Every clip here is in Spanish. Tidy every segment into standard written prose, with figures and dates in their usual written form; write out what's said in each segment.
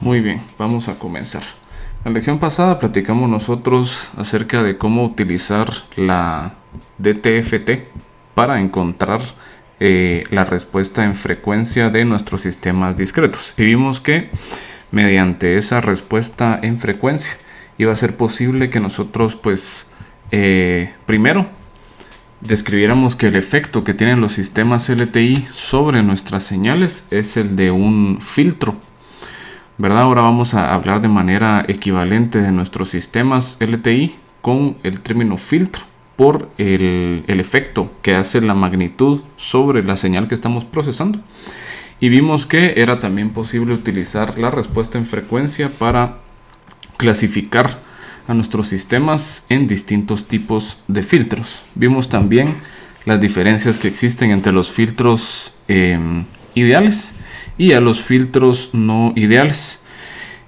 Muy bien, vamos a comenzar. En la lección pasada platicamos nosotros acerca de cómo utilizar la DTFT para encontrar la respuesta en frecuencia de nuestros sistemas discretos. Y vimos que mediante esa respuesta en frecuencia iba a ser posible que nosotros primero describiéramos que el efecto que tienen los sistemas LTI sobre nuestras señales es el de un filtro, ¿verdad? Ahora vamos a hablar de manera equivalente de nuestros sistemas LTI con el término filtro por el efecto que hace la magnitud sobre la señal que estamos procesando. Y vimos que era también posible utilizar la respuesta en frecuencia para clasificar a nuestros sistemas en distintos tipos de filtros. Vimos también las diferencias que existen entre los filtros ideales y a los filtros no ideales,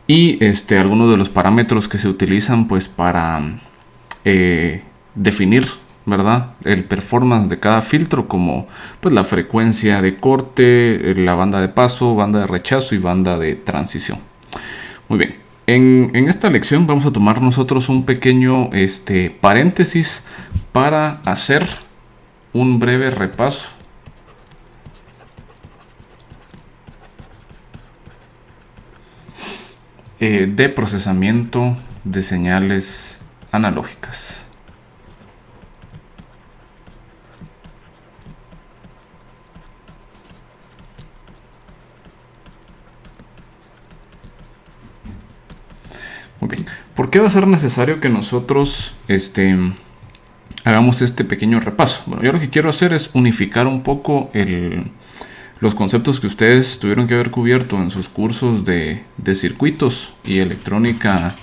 y algunos de los parámetros que se utilizan para definir, ¿verdad?, el performance de cada filtro, como pues la frecuencia de corte, la banda de paso, banda de rechazo y banda de transición. Muy bien, en esta lección vamos a tomar nosotros un pequeño paréntesis para hacer un breve repaso de procesamiento de señales analógicas. Muy bien. ¿Por qué va a ser necesario que nosotros hagamos este pequeño repaso? Bueno, yo lo que quiero hacer es unificar un poco los conceptos que ustedes tuvieron que haber cubierto en sus cursos de circuitos y electrónica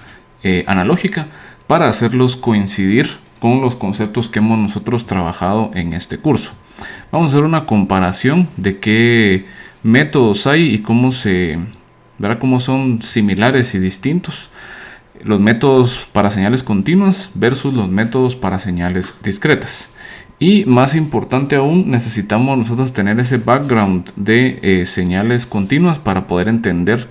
analógica, para hacerlos coincidir con los conceptos que hemos nosotros trabajado en este curso. Vamos a hacer una comparación de qué métodos hay y cómo son similares y distintos los métodos para señales continuas versus los métodos para señales discretas. Y más importante aún, necesitamos nosotros tener ese background de señales continuas para poder entender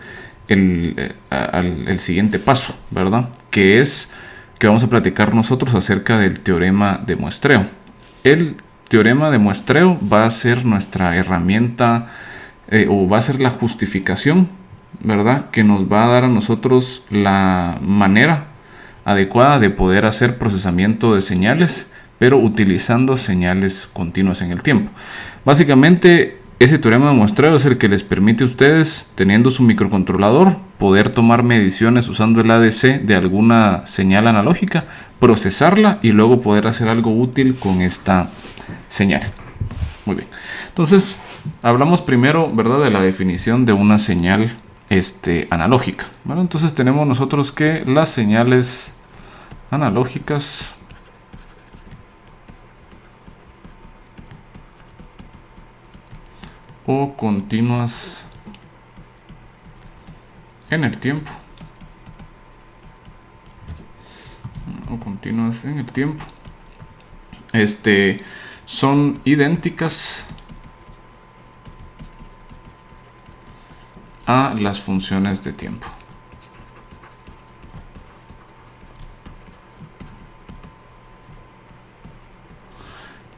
el siguiente paso, ¿verdad? Que es que vamos a platicar nosotros acerca del teorema de muestreo. El teorema de muestreo va a ser nuestra herramienta o va a ser la justificación, ¿verdad?, que nos va a dar a nosotros la manera adecuada de poder hacer procesamiento de señales, pero utilizando señales continuas en el tiempo. Básicamente, ese teorema de muestreo es el que les permite a ustedes, teniendo su microcontrolador, poder tomar mediciones usando el ADC de alguna señal analógica, procesarla y luego poder hacer algo útil con esta señal. Muy bien. Entonces, hablamos primero, ¿verdad?, de la definición de una señal analógica. Bueno, entonces tenemos nosotros que las señales analógicas o continuas en el tiempo son idénticas a las funciones de tiempo.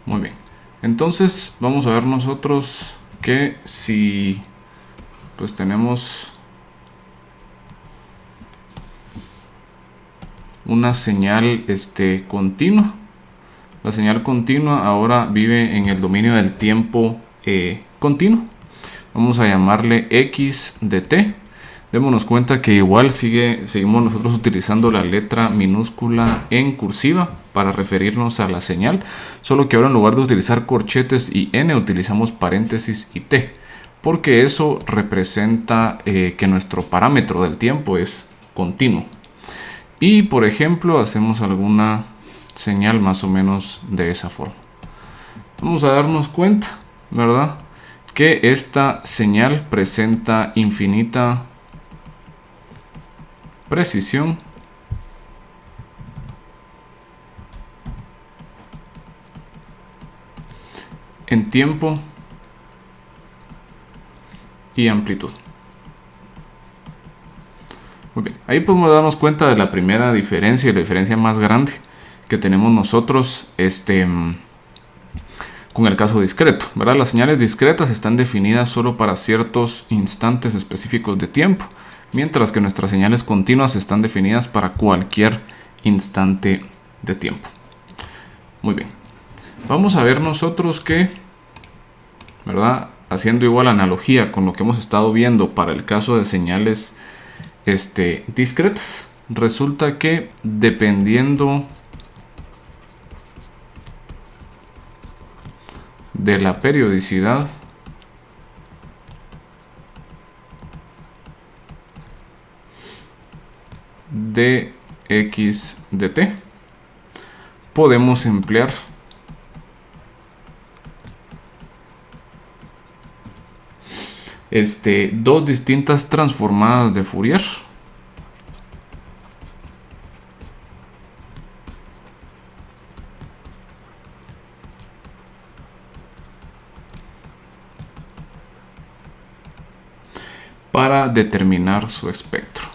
Muy bien, entonces vamos a ver nosotros que si pues tenemos una señal continua, la señal continua ahora vive en el dominio del tiempo continuo. Vamos a llamarle x de t. Démonos cuenta que igual seguimos nosotros utilizando la letra minúscula en cursiva para referirnos a la señal, solo que ahora en lugar de utilizar corchetes y n utilizamos paréntesis y t, porque eso representa que nuestro parámetro del tiempo es continuo. Y por ejemplo hacemos alguna señal más o menos de esa forma. Vamos a darnos cuenta, ¿verdad?, que esta señal presenta infinita precisión en tiempo y amplitud. Muy bien, ahí podemos darnos cuenta de la primera diferencia y la diferencia más grande que tenemos nosotros con el caso discreto, ¿verdad? Las señales discretas están definidas solo para ciertos instantes específicos de tiempo, mientras que nuestras señales continuas están definidas para cualquier instante de tiempo. Muy bien, vamos a ver nosotros que, ¿verdad? Haciendo igual analogía con lo que hemos estado viendo para el caso de señales discretas, resulta que dependiendo de la periodicidad de x de t, podemos emplear dos distintas transformadas de Fourier para determinar su espectro.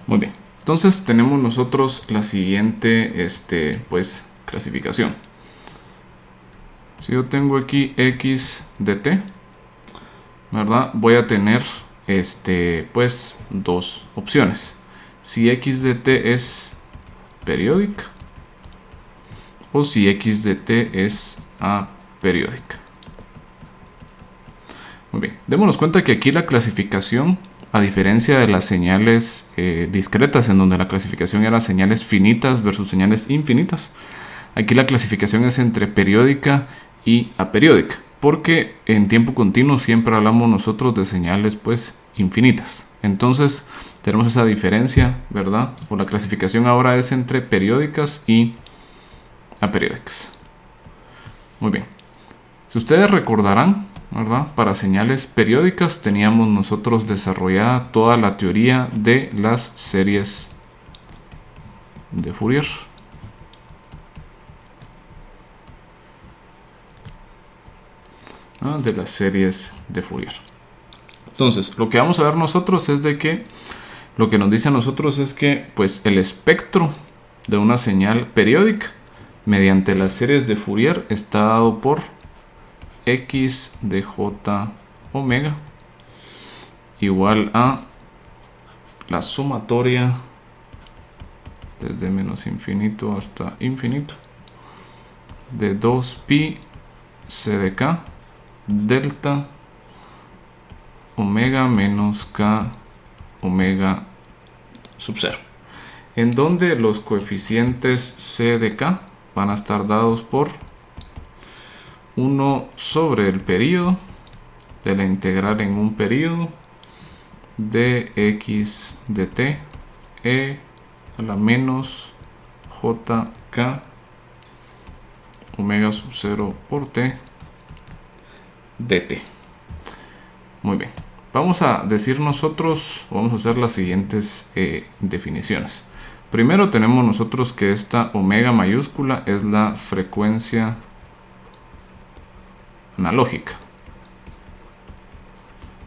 Muy bien, entonces tenemos nosotros la siguiente clasificación. Si yo tengo aquí x de t, ¿verdad? Voy a tener dos opciones. Si x de t es periódica o si x de t es aperiódica. Muy bien, démonos cuenta que aquí la clasificación, a diferencia de las señales discretas, en donde la clasificación era señales finitas versus señales infinitas, aquí la clasificación es entre periódica y aperiódica, porque en tiempo continuo siempre hablamos nosotros de señales infinitas. Entonces tenemos esa diferencia, ¿verdad? O la clasificación ahora es entre periódicas y aperiódicas. Muy bien, si ustedes recordarán, ¿verdad? Para señales periódicas teníamos nosotros desarrollada toda la teoría de las series de Fourier. De las series de Fourier. Entonces, lo que vamos a ver nosotros es de que lo que nos dice a nosotros es que el espectro de una señal periódica mediante las series de Fourier está dado por x de j omega igual a la sumatoria desde menos infinito hasta infinito de 2pi c de k delta omega menos k omega sub 0, en donde los coeficientes c de k van a estar dados por 1 sobre el período de la integral en un período de x de t e a la menos jk omega sub 0 por t dt. Muy bien, vamos a decir nosotros, vamos a hacer las siguientes definiciones. Primero tenemos nosotros que esta omega mayúscula es la frecuencia analógica.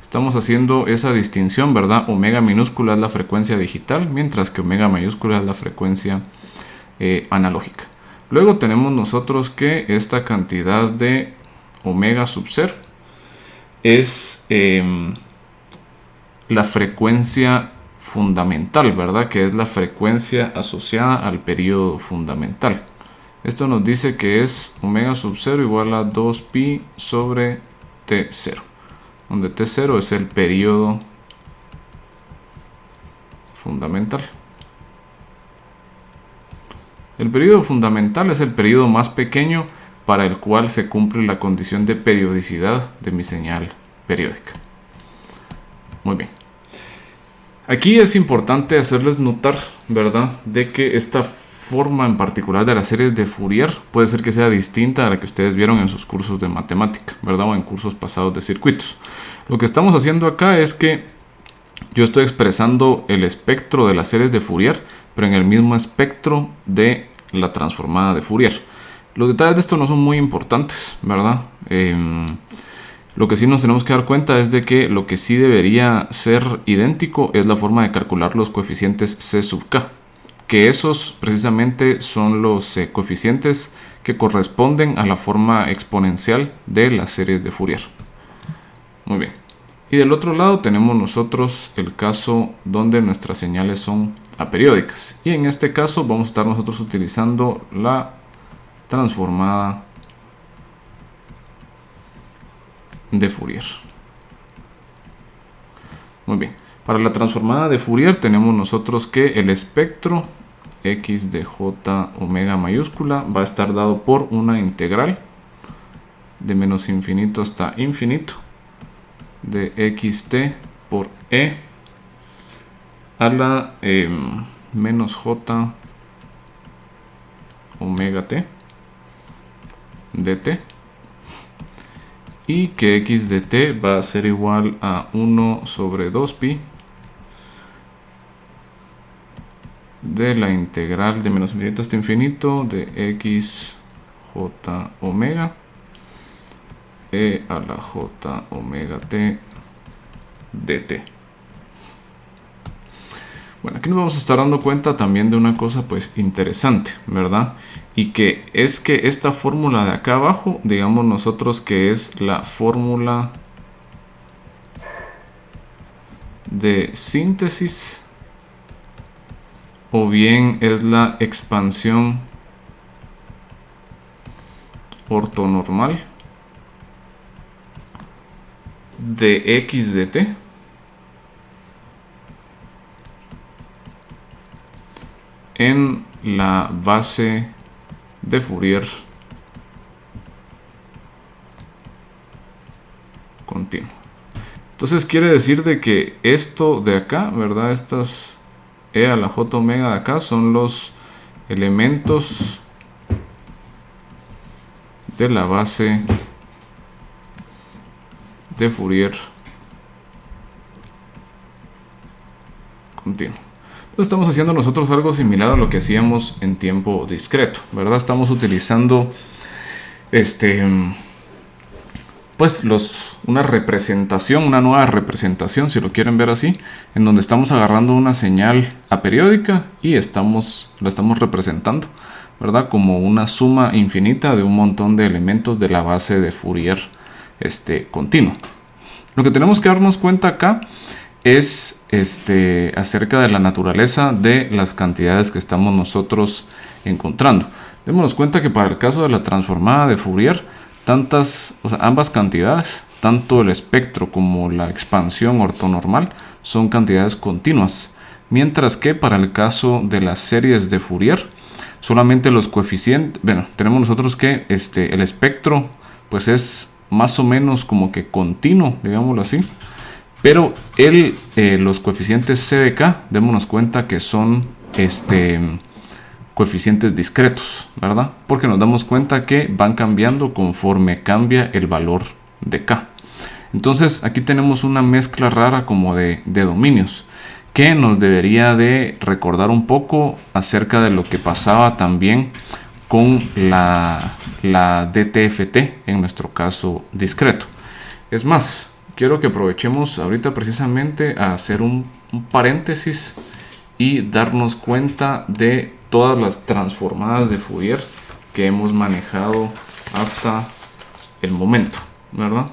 Estamos haciendo esa distinción, ¿verdad? Omega minúscula es la frecuencia digital, mientras que omega mayúscula es la frecuencia analógica. Luego tenemos nosotros que esta cantidad de omega sub 0 es la frecuencia fundamental, ¿verdad? Que es la frecuencia asociada al periodo fundamental. Esto nos dice que es omega sub 0 igual a 2pi sobre t0, donde t0 es el periodo fundamental. El periodo fundamental es el periodo más pequeño para el cual se cumple la condición de periodicidad de mi señal periódica. Muy bien. Aquí es importante hacerles notar, ¿verdad?, de que esta forma en particular de las series de Fourier puede ser que sea distinta a la que ustedes vieron en sus cursos de matemática, ¿verdad?, o en cursos pasados de circuitos. Lo que estamos haciendo acá es que yo estoy expresando el espectro de las series de Fourier, pero en el mismo espectro de la transformada de Fourier. Los detalles de esto no son muy importantes, ¿verdad? Lo que sí nos tenemos que dar cuenta es de que lo que sí debería ser idéntico es la forma de calcular los coeficientes C sub k, que esos precisamente son los coeficientes que corresponden a la forma exponencial de las series de Fourier. Muy bien. Y del otro lado tenemos nosotros el caso donde nuestras señales son aperiódicas. Y en este caso vamos a estar nosotros utilizando la transformada de Fourier. Muy bien. Para la transformada de Fourier tenemos nosotros que el espectro x de j omega mayúscula va a estar dado por una integral de menos infinito hasta infinito de xt por e a la menos j omega t dt, y que x de t va a ser igual a 1 sobre 2pi de la integral de menos infinito hasta infinito de x j omega e a la j omega t dt. Bueno, aquí nos vamos a estar dando cuenta también de una cosa pues interesante, ¿verdad? Y que es que esta fórmula de acá abajo, digamos nosotros que es la fórmula de síntesis, o bien es la expansión ortonormal de x de t en la base de Fourier continua. Entonces quiere decir de que esto de acá, ¿verdad? Estas e a la j omega de acá son los elementos de la base de Fourier continua. Entonces estamos haciendo nosotros algo similar a lo que hacíamos en tiempo discreto, ¿verdad? Estamos utilizando pues una representación, una nueva representación, si lo quieren ver así, en donde estamos agarrando una señal aperiódica y la estamos representando, ¿verdad? Como una suma infinita de un montón de elementos de la base de Fourier continua. Lo que tenemos que darnos cuenta acá es acerca de la naturaleza de las cantidades que estamos nosotros encontrando. Démonos cuenta que para el caso de la transformada de Fourier, ambas cantidades, tanto el espectro como la expansión ortonormal, son cantidades continuas, mientras que para el caso de las series de Fourier, solamente los coeficientes, bueno, tenemos nosotros que el espectro pues es más o menos como que continuo, digámoslo así, pero los coeficientes C de K, démonos cuenta que son coeficientes discretos, ¿verdad? Porque nos damos cuenta que van cambiando conforme cambia el valor de K. Entonces aquí tenemos una mezcla rara como de dominios que nos debería de recordar un poco acerca de lo que pasaba también con la DTFT en nuestro caso discreto. Es más, quiero que aprovechemos ahorita precisamente a hacer un paréntesis y darnos cuenta de todas las transformadas de Fourier que hemos manejado hasta el momento, ¿verdad?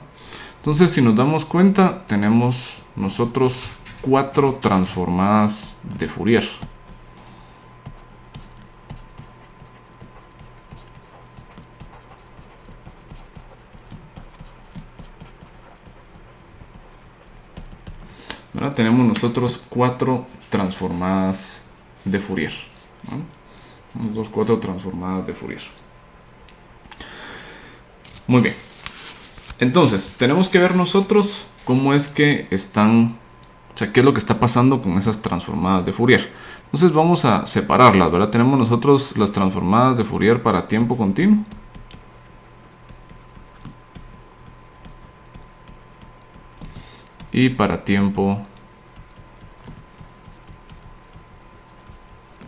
Entonces, si nos damos cuenta, tenemos nosotros 4 transformadas de Fourier. ¿Verdad? Tenemos nosotros 4 transformadas de Fourier, ¿no? 4 transformadas de Fourier. Muy bien. Entonces, tenemos que ver nosotros cómo es que están, o sea, qué es lo que está pasando con esas transformadas de Fourier. Entonces vamos a separarlas, ¿verdad? Tenemos nosotros las transformadas de Fourier para tiempo continuo. Y para tiempo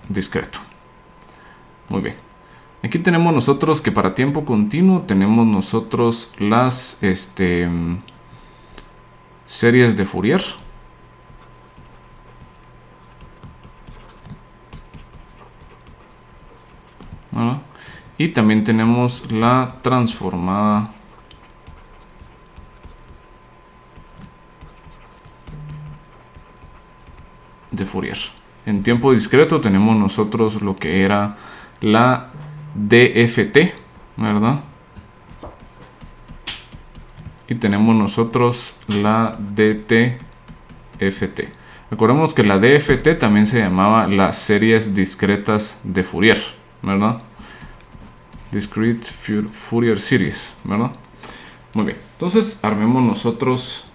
discreto. Muy bien. Aquí tenemos nosotros que para tiempo continuo tenemos nosotros las series de Fourier. ¿No? Y también tenemos la transformada de Fourier. En tiempo discreto tenemos nosotros lo que era la DFT, ¿verdad? Y tenemos nosotros la DTFT. Recordemos que la DFT también se llamaba las series discretas de Fourier, ¿verdad? Discrete Fourier Series, ¿verdad? Muy bien. Entonces armemos nosotros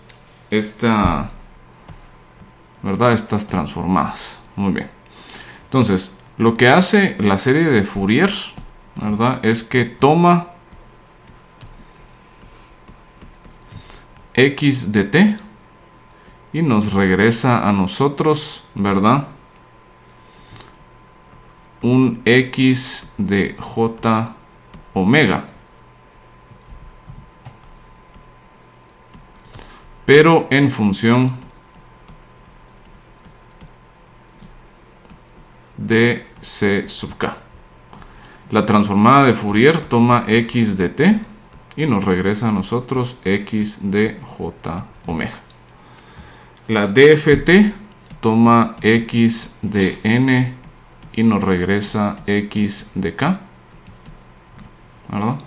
esta, ¿verdad? Estas transformadas. Muy bien. Entonces, lo que hace la serie de Fourier, ¿verdad? Es que toma x de t y nos regresa a nosotros, ¿verdad? Un x de j omega. Pero en función de c sub k. La transformada de Fourier toma x de t y nos regresa a nosotros x de j omega. La DFT toma x de n y nos regresa x de k, ¿verdad?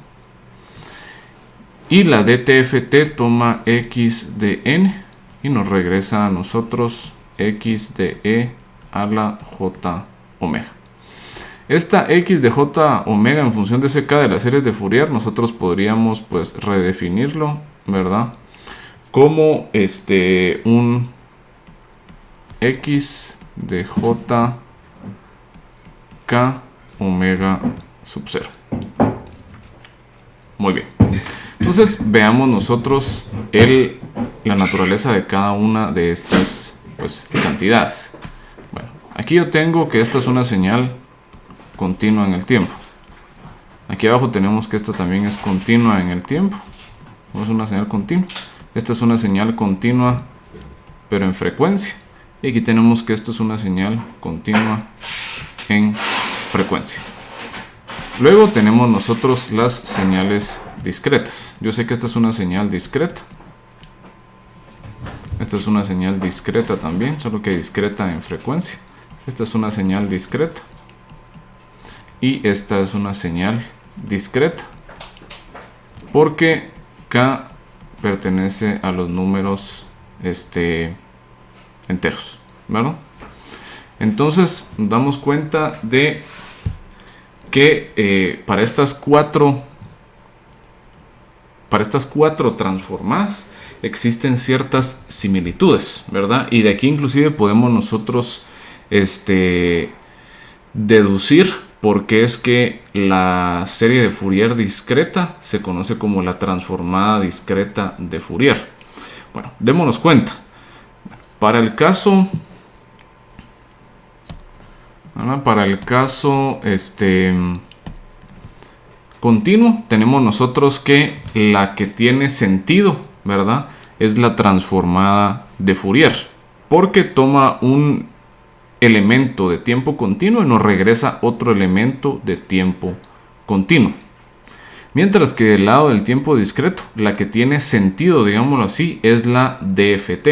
Y la DTFT toma x de n y nos regresa a nosotros x de e a la j omega. Esta x de j omega en función de ck de las series de Fourier, nosotros podríamos pues redefinirlo, ¿verdad? Como un x de j k omega sub 0. Muy bien. Entonces veamos nosotros la naturaleza de cada una de estas pues cantidades. Bueno, aquí yo tengo que esta es una señal continua en el tiempo. Aquí abajo tenemos que esta también es continua en el tiempo. Es una señal continua. Esta es una señal continua pero en frecuencia. Y aquí tenemos que esto es una señal continua en frecuencia. Luego tenemos nosotros las señales discretas. Yo sé que esta es una señal discreta. Esta es una señal discreta también, solo que discreta en frecuencia. Esta es una señal discreta. Y esta es una señal discreta. Porque K pertenece a los números enteros, ¿verdad? Entonces nos damos cuenta de que para estas cuatro transformadas existen ciertas similitudes, ¿verdad? Y de aquí inclusive podemos nosotros deducir por qué es que la serie de Fourier discreta se conoce como la transformada discreta de Fourier. Bueno, démonos cuenta. Para el caso continuo, tenemos nosotros que la que tiene sentido, ¿verdad? Es la transformada de Fourier, porque toma un elemento de tiempo continuo y nos regresa otro elemento de tiempo continuo. Mientras que del lado del tiempo discreto, la que tiene sentido, digámoslo así, es la DFT.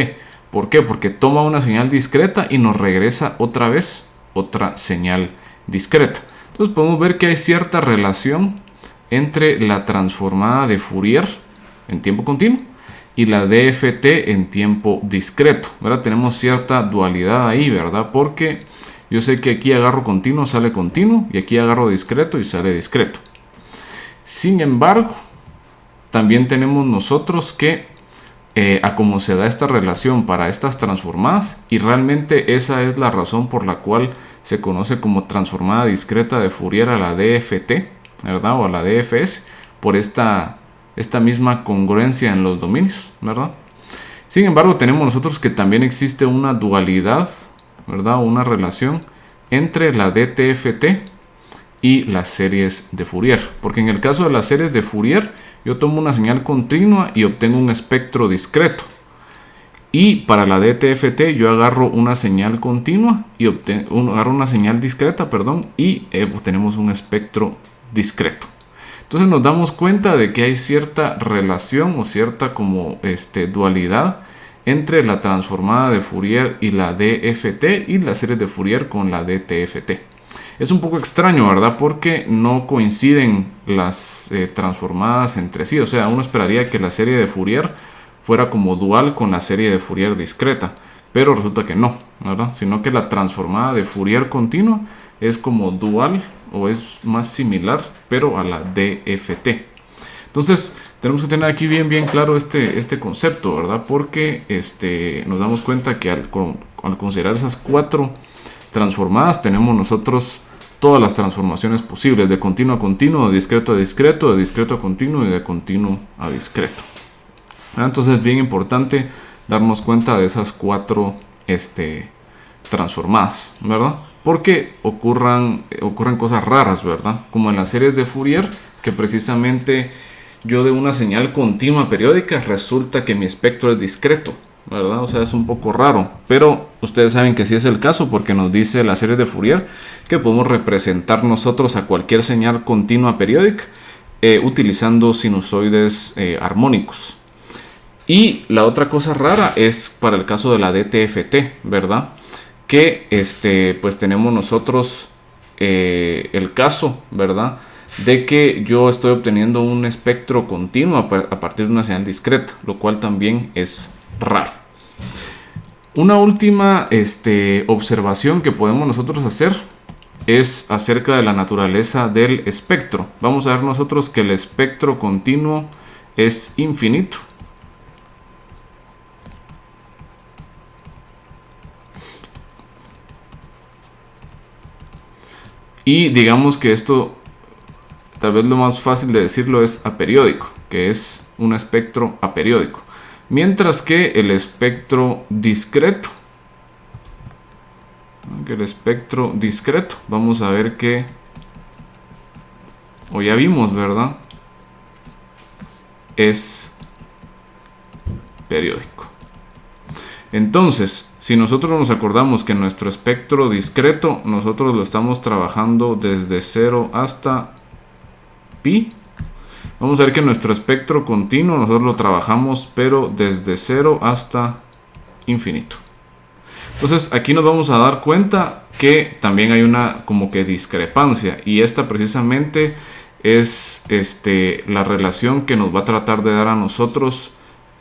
¿Por qué? Porque toma una señal discreta y nos regresa otra vez otra señal discreta. Entonces podemos ver que hay cierta relación entre la transformada de Fourier en tiempo continuo y la DFT en tiempo discreto, ¿verdad? Tenemos cierta dualidad ahí, ¿verdad? Porque yo sé que aquí agarro continuo, sale continuo, y aquí agarro discreto y sale discreto. Sin embargo, también tenemos nosotros que a cómo se da esta relación para estas transformadas, y realmente esa es la razón por la cual se conoce como transformada discreta de Fourier a la DFT, ¿verdad? O a la DFS, por esta misma congruencia en los dominios, ¿verdad? Sin embargo, tenemos nosotros que también existe una dualidad, ¿verdad? Una relación entre la DTFT y las series de Fourier. Porque en el caso de las series de Fourier, yo tomo una señal continua y obtengo un espectro discreto. Y para la DTFT yo agarro una señal continua y agarro una señal discreta, perdón, y obtenemos un espectro discreto. Entonces nos damos cuenta de que hay cierta relación o cierta como dualidad entre la transformada de Fourier y la DFT y las series de Fourier con la DTFT. Es un poco extraño, ¿verdad? Porque no coinciden las transformadas entre sí. O sea, uno esperaría que la serie de Fourier fuera como dual con la serie de Fourier discreta, pero resulta que no, ¿verdad? Sino que la transformada de Fourier continua es como dual o es más similar, pero a la DFT. Entonces tenemos que tener aquí bien claro este concepto, ¿verdad? Porque nos damos cuenta que al considerar esas 4 transformadas tenemos nosotros todas las transformaciones posibles, de continuo a continuo, de discreto a discreto, de discreto a continuo y de continuo a discreto. Entonces es bien importante darnos cuenta de esas 4 transformadas, ¿verdad? Porque ocurren cosas raras, ¿verdad? Como en las series de Fourier, que precisamente yo de una señal continua periódica resulta que mi espectro es discreto, ¿verdad? O sea, es un poco raro, pero ustedes saben que sí es el caso porque nos dice la serie de Fourier que podemos representar nosotros a cualquier señal continua periódica utilizando sinusoides armónicos. Y la otra cosa rara es para el caso de la DTFT, ¿verdad? Que pues tenemos nosotros el caso, ¿verdad? De que yo estoy obteniendo un espectro continuo a partir de una señal discreta, lo cual también es raro. Una última observación que podemos nosotros hacer es acerca de la naturaleza del espectro. Vamos a ver nosotros que el espectro continuo es infinito. Y digamos que esto, tal vez lo más fácil de decirlo es aperiódico, que es un espectro aperiódico. Mientras que el espectro discreto, vamos a ver que, o ya vimos, ¿verdad? Es periódico. Entonces, si nosotros nos acordamos que nuestro espectro discreto, nosotros lo estamos trabajando desde 0 hasta pi, vamos a ver que nuestro espectro continuo nosotros lo trabajamos pero desde 0 hasta infinito. Entonces aquí nos vamos a dar cuenta que también hay una como que discrepancia, y esta precisamente es la relación que nos va a tratar de dar a nosotros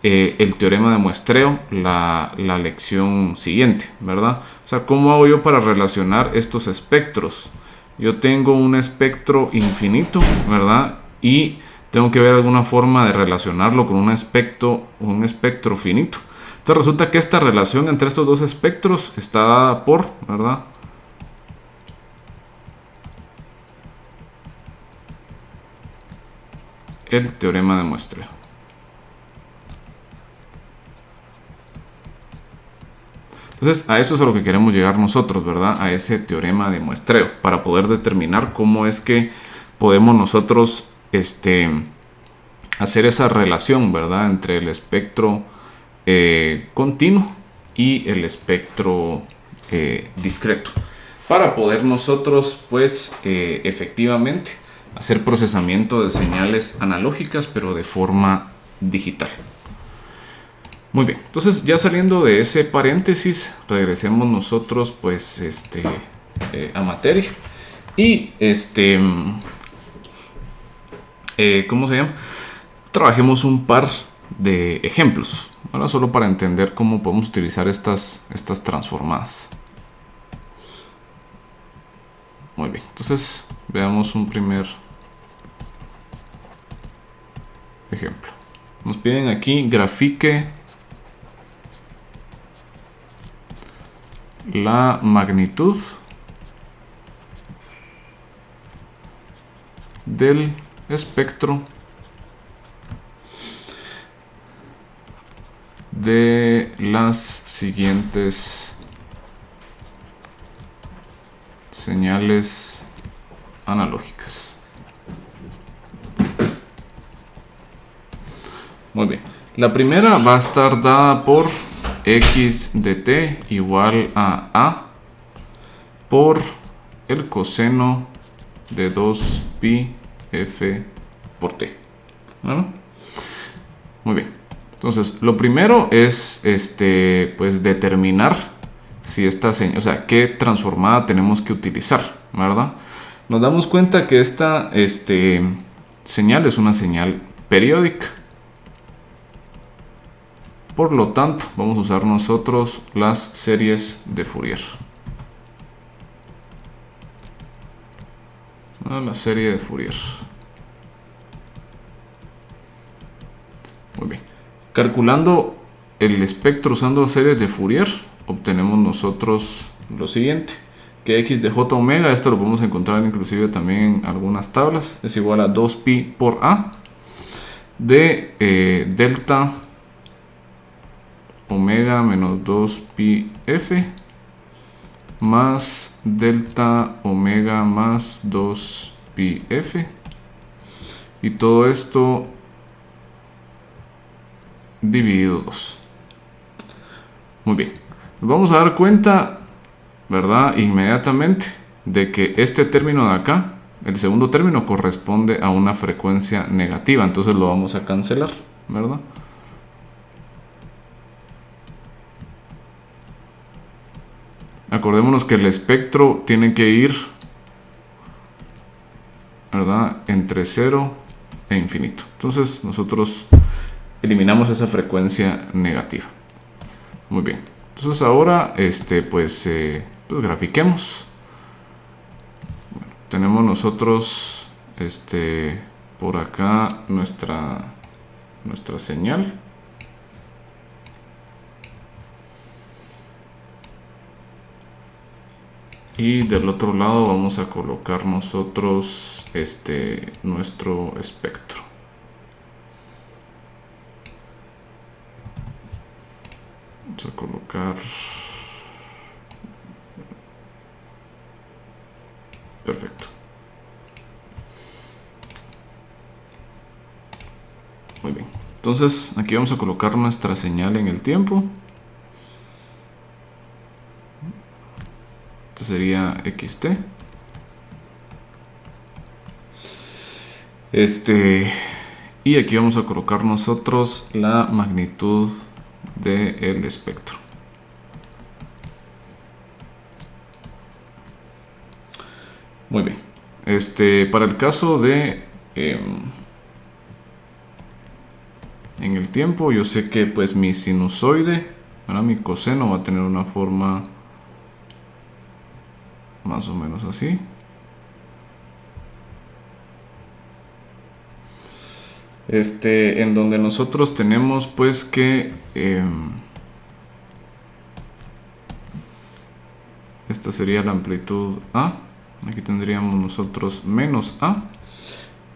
el teorema de muestreo, la lección siguiente, ¿verdad? O sea, ¿cómo hago yo para relacionar estos espectros? Yo tengo un espectro infinito, ¿verdad? Y tengo que ver alguna forma de relacionarlo con un espectro finito. Entonces resulta que esta relación entre estos dos espectros está dada por, ¿verdad? El teorema de muestreo. Entonces a eso es a lo que queremos llegar nosotros, ¿verdad? A ese teorema de muestreo, para poder determinar cómo es que podemos nosotros hacer esa relación, ¿verdad? Entre el espectro continuo y el espectro discreto, para poder nosotros pues efectivamente hacer procesamiento de señales analógicas pero de forma digital. Muy bien, entonces ya saliendo de ese paréntesis, regresemos nosotros pues a materia y ¿cómo se llama? Trabajemos un par de ejemplos, ¿verdad? Solo para entender cómo podemos utilizar estas transformadas. Muy bien, entonces veamos un primer ejemplo. Nos piden aquí grafique la magnitud del espectro de las siguientes señales analógicas. Muy bien. La primera va a estar dada por x de t igual a por el coseno de 2pi f por t. ¿Bueno? Muy bien. Entonces, lo primero es pues determinar si esta señal, o sea, qué transformada tenemos que utilizar, ¿verdad? Nos damos cuenta que esta señal es una señal periódica. Por lo tanto, vamos a usar nosotros las series de Fourier. La serie de Fourier. Muy bien. Calculando el espectro usando series de Fourier, obtenemos nosotros lo siguiente. Que x de j omega, esto lo podemos encontrar inclusive también en algunas tablas, es igual a 2pi por a de delta omega menos 2pi f más delta omega más 2pi f, y todo esto dividido 2. Muy bien, nos vamos a dar cuenta, ¿verdad?, inmediatamente de que este término de acá, el segundo término, corresponde a una frecuencia negativa, entonces lo vamos a cancelar, ¿verdad? Acordémonos que el espectro tiene que ir, ¿verdad?, entre 0 e infinito. Entonces nosotros eliminamos esa frecuencia negativa. Muy bien. Entonces ahora pues grafiquemos. Bueno, tenemos nosotros por acá nuestra señal. Y del otro lado vamos a colocar nosotros nuestro espectro. Vamos a colocar. Perfecto. Muy bien. Entonces aquí vamos a colocar nuestra señal en el tiempo. Esto sería xt. Y aquí vamos a colocar nosotros la magnitud del espectro. Muy bien. Para el caso de en el tiempo, yo sé que pues mi sinusoide, ¿verdad?, mi coseno va a tener una forma más o menos así. En donde nosotros tenemos pues que esta sería la amplitud A. Aquí tendríamos nosotros menos A.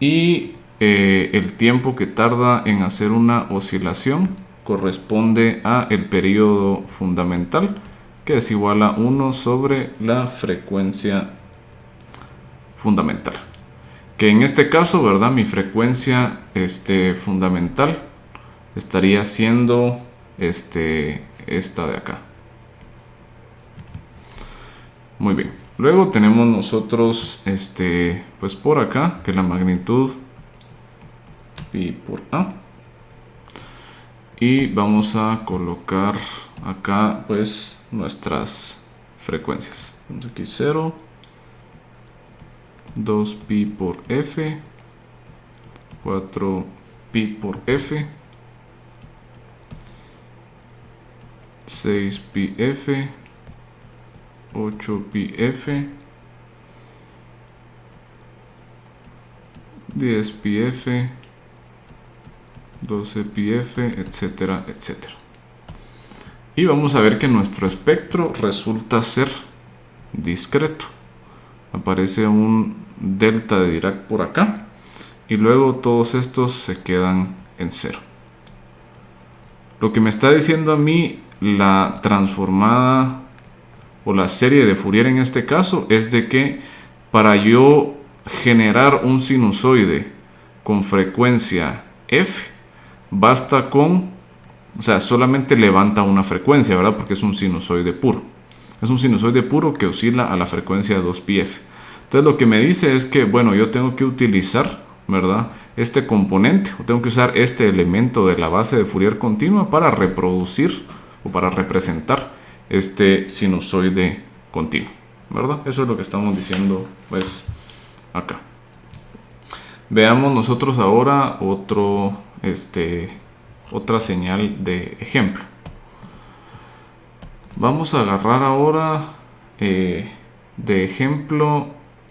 Y el tiempo que tarda en hacer una oscilación corresponde a el periodo fundamental, que es igual a 1 sobre la frecuencia fundamental. Que en este caso, ¿verdad?, mi frecuencia fundamental estaría siendo esta de acá. Muy bien. Luego tenemos nosotros pues por acá que la magnitud pi por a. Y vamos a colocar acá pues nuestras frecuencias. Entonces aquí 0, 2pi por f, 4pi por f, 6pi f, 8pi f, 10pi f, 12pi f, etcétera, etcétera. Y vamos a ver que nuestro espectro resulta ser discreto. Aparece un delta de Dirac por acá y luego todos estos se quedan en 0. Lo que me está diciendo a mí la transformada o la serie de Fourier en este caso es de que para yo generar un sinusoide con frecuencia f, basta con, o sea, solamente levanta una frecuencia, ¿verdad? Porque es un sinusoide puro. Es un sinusoide puro que oscila a la frecuencia de 2πf. Entonces lo que me dice es que, bueno, yo tengo que utilizar, ¿verdad?, este componente, o tengo que usar este elemento de la base de Fourier continua para reproducir o para representar este sinusoide continuo, ¿verdad? Eso es lo que estamos diciendo, pues, acá. Veamos nosotros ahora otra señal de ejemplo. Vamos a agarrar ahora de ejemplo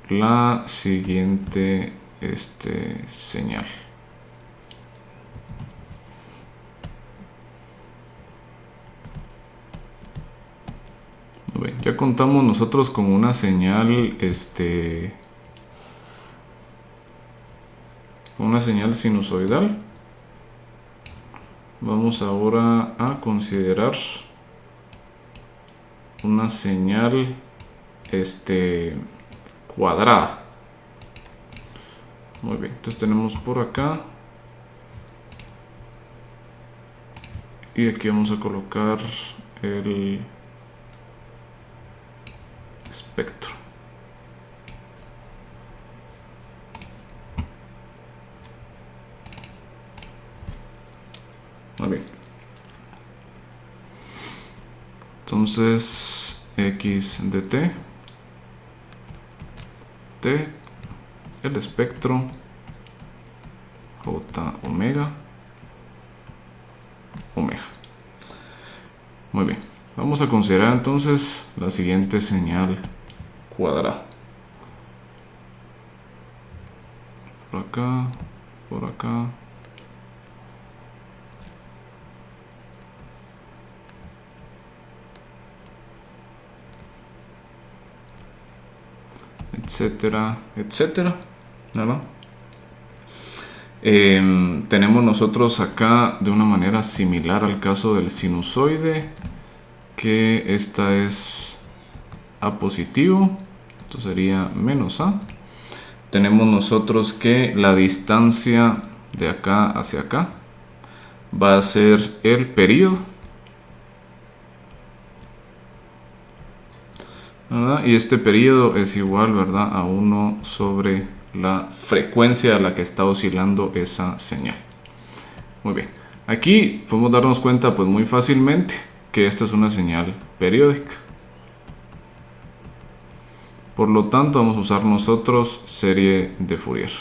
la siguiente señal. Bien, ya contamos nosotros con una señal sinusoidal. Vamos ahora a considerar una señal cuadrada. Muy bien, entonces tenemos por acá, y aquí vamos a colocar el espectro. Muy bien. Entonces, x de t, el espectro, j omega. Muy bien. Vamos a considerar entonces la siguiente señal cuadrada. Por acá, por acá. Etcétera, etcétera, ¿verdad? Tenemos nosotros acá de una manera similar al caso del sinusoide, que esta es a positivo, esto sería menos a. Tenemos nosotros que la distancia de acá hacia acá va a ser el período, ¿verdad? Y este período es igual, ¿verdad?, a 1 sobre la frecuencia a la que está oscilando esa señal. Muy bien. Aquí podemos darnos cuenta, pues, muy fácilmente que esta es una señal periódica. Por lo tanto, vamos a usar nosotros serie de Fourier.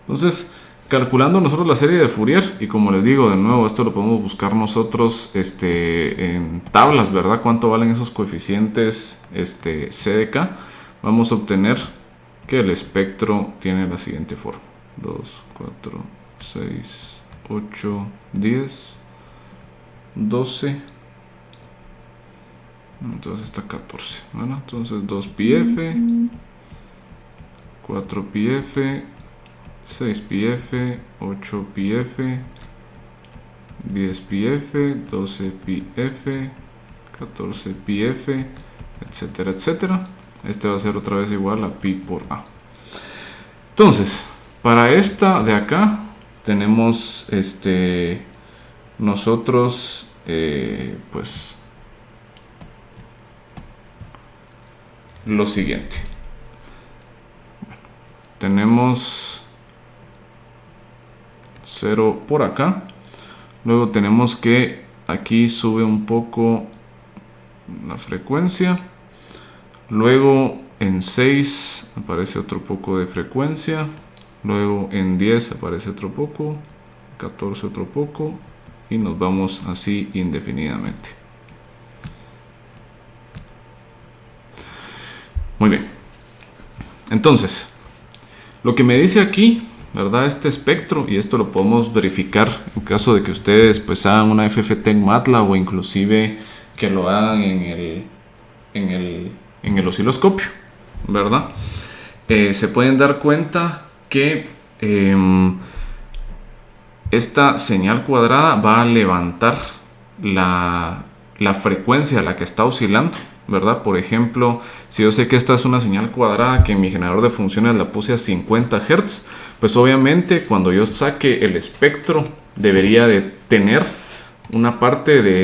Entonces, calculando nosotros la serie de Fourier, y como les digo de nuevo, esto lo podemos buscar nosotros en tablas, ¿verdad? ¿Cuánto valen esos coeficientes C de K? Vamos a obtener que el espectro tiene la siguiente forma: 2, 4, 6, 8, 10, 12, entonces está 14, ¿verdad? Entonces 2πf, 4πf, 6πf, 8πf, 10πf, 12πf, 14πf, etcétera, etcétera. Este va a ser otra vez igual a pi por a. Entonces, para esta de acá tenemos nosotros pues lo siguiente. Tenemos 0 por acá. Luego tenemos que aquí sube un poco la frecuencia. Luego en 6 aparece otro poco de frecuencia. Luego en 10 aparece otro poco. 14 otro poco. Y nos vamos así indefinidamente. Muy bien. Entonces, lo que me dice aquí, ¿verdad?, este espectro, y esto lo podemos verificar en caso de que ustedes pues hagan una FFT en MATLAB, o inclusive que lo hagan en el osciloscopio, ¿verdad? Se pueden dar cuenta que esta señal cuadrada va a levantar la frecuencia a la que está oscilando, ¿verdad? Por ejemplo, si yo sé que esta es una señal cuadrada que en mi generador de funciones la puse a 50 Hz, pues obviamente cuando yo saque el espectro debería de tener una parte de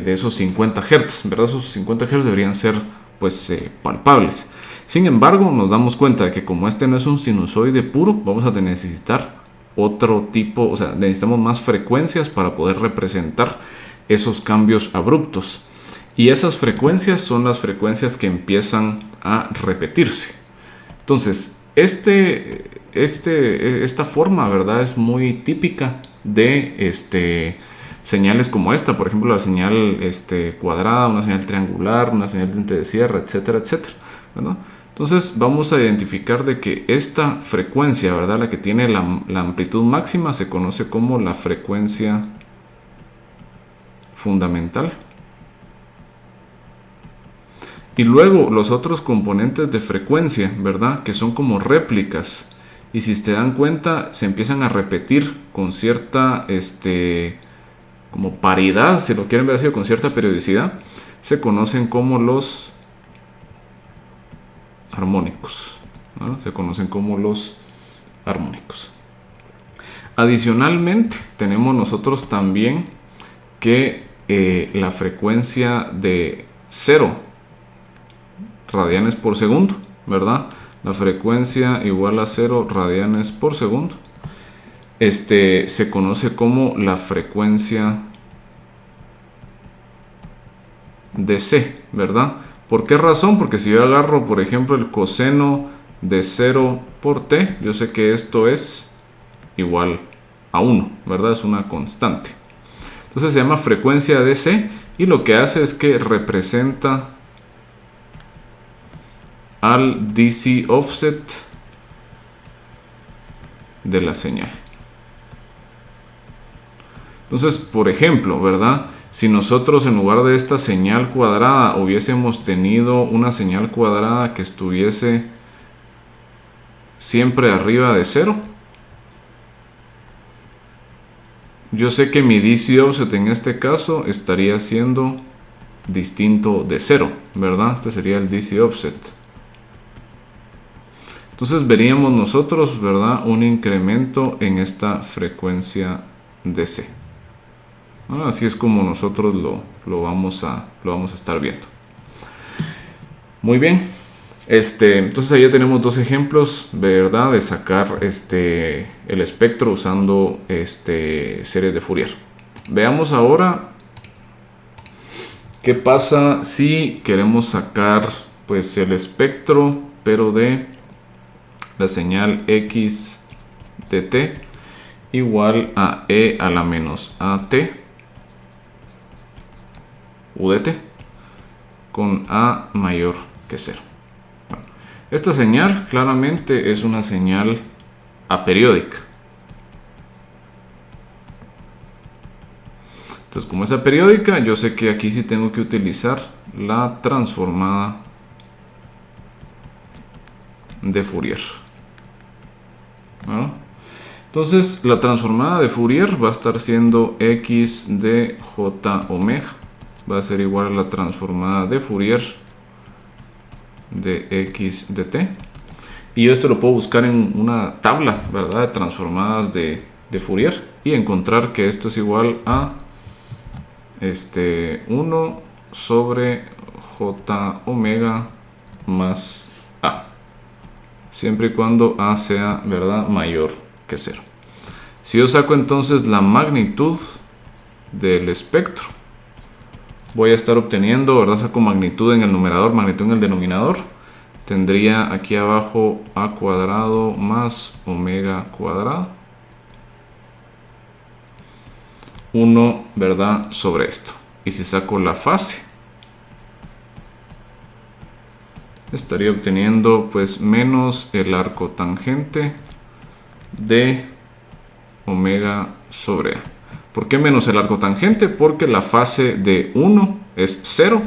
esos 50 Hz, ¿verdad? Esos 50 Hz deberían ser pues palpables. Sin embargo, nos damos cuenta de que como este no es un sinusoide puro, vamos a necesitar otro tipo, o sea, necesitamos más frecuencias para poder representar esos cambios abruptos. Y esas frecuencias son las frecuencias que empiezan a repetirse. Entonces, esta forma, ¿verdad? Es muy típica de señales como esta, por ejemplo, la señal cuadrada, una señal triangular, una señal de diente de sierra, etcétera, etcétera, ¿verdad? Entonces vamos a identificar de que esta frecuencia, ¿verdad? La que tiene la amplitud máxima se conoce como la frecuencia fundamental. Y luego los otros componentes de frecuencia, ¿verdad? Que son como réplicas. Y si se dan cuenta, se empiezan a repetir con cierta como paridad, si lo quieren ver así, con cierta periodicidad. Se conocen como los armónicos, ¿no? Se conocen como los armónicos. Adicionalmente, tenemos nosotros también que la frecuencia de 0 radianes por segundo, ¿verdad? La frecuencia igual a 0 radianes por segundo. Se conoce como la frecuencia de C, ¿verdad? ¿Por qué razón? Porque si yo agarro, por ejemplo, el coseno de 0 por t, yo sé que esto es igual a 1, ¿verdad? Es una constante. Entonces se llama frecuencia de C y lo que hace es que representa al DC offset de la señal. Entonces, por ejemplo, ¿verdad? Si nosotros en lugar de esta señal cuadrada hubiésemos tenido una señal cuadrada que estuviese siempre arriba de 0, yo sé que mi DC offset en este caso estaría siendo distinto de 0, ¿verdad? Este sería el DC offset. Entonces veríamos nosotros, ¿verdad? Un incremento en esta frecuencia de C. Así es como nosotros lo vamos a estar viendo. Muy bien. Entonces ahí ya tenemos dos ejemplos, ¿verdad? De sacar el espectro usando series de Fourier. Veamos ahora qué pasa si queremos sacar pues el espectro, pero de la señal x de t igual a e a la menos at u de t con a mayor que 0. Bueno, esta señal claramente es una señal aperiódica. Entonces, como es aperiódica, yo sé que aquí sí tengo que utilizar la transformada de Fourier. ¿No? Entonces la transformada de Fourier va a estar siendo x de j omega, va a ser igual a la transformada de Fourier de x de t, y yo esto lo puedo buscar en una tabla, ¿verdad? De transformadas de Fourier y encontrar que esto es igual a 1 sobre j omega más a, siempre y cuando a sea, ¿verdad?, mayor que 0. Si yo saco entonces la magnitud del espectro, voy a estar obteniendo, ¿verdad? Saco magnitud en el numerador, magnitud en el denominador. Tendría aquí abajo a cuadrado más omega cuadrado. 1, ¿verdad?, sobre esto. Y si saco la fase, estaría obteniendo pues menos el arco tangente de omega sobre a. ¿Por qué menos el arco tangente? Porque la fase de 1 es 0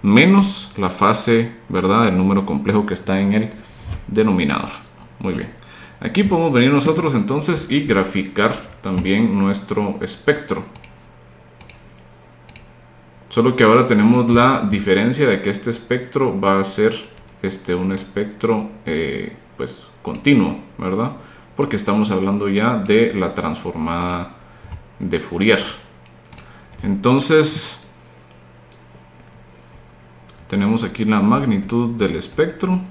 menos la fase, ¿verdad?, del número complejo que está en el denominador. Muy bien. Aquí podemos venir nosotros entonces y graficar también nuestro espectro. Solo que ahora tenemos la diferencia de que este espectro va a ser un espectro pues continuo, ¿verdad? Porque estamos hablando ya de la transformada de Fourier. Entonces tenemos aquí la magnitud del espectro,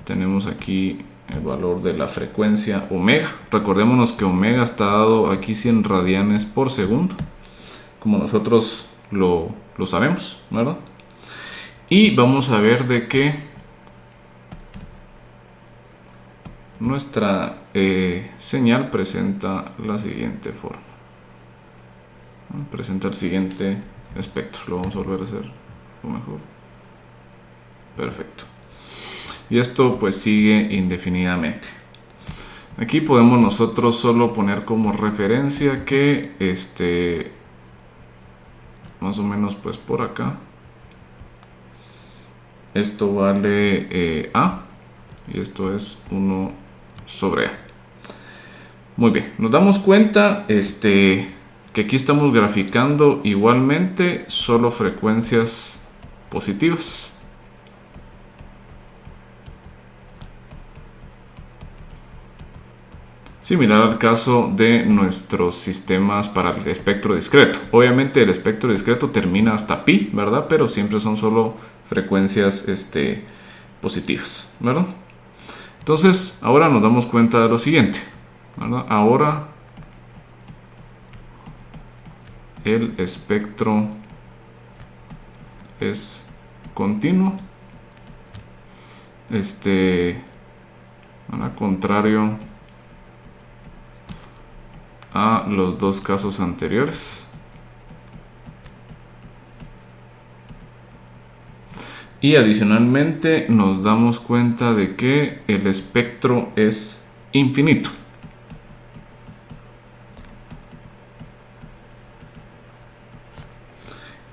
tenemos aquí el valor de la frecuencia omega. Recordémonos que omega está dado aquí 100 radianes por segundo, como nosotros lo sabemos, ¿verdad? Y vamos a ver de que nuestra señal presenta la siguiente forma. Presenta el siguiente espectro. Lo vamos a volver a hacer mejor. Perfecto. Y esto pues sigue indefinidamente. Aquí podemos nosotros solo poner como referencia que más o menos pues por acá esto vale A y esto es 1 sobre A. Muy bien, nos damos cuenta que aquí estamos graficando igualmente solo frecuencias positivas. Similar al caso de nuestros sistemas para el espectro discreto. Obviamente el espectro discreto termina hasta pi, ¿verdad? Pero siempre son solo frecuencias positivas, ¿verdad? Entonces, ahora nos damos cuenta de lo siguiente, ¿verdad? Ahora el espectro es continuo, contrario a los dos casos anteriores. Y adicionalmente nos damos cuenta de que el espectro es infinito.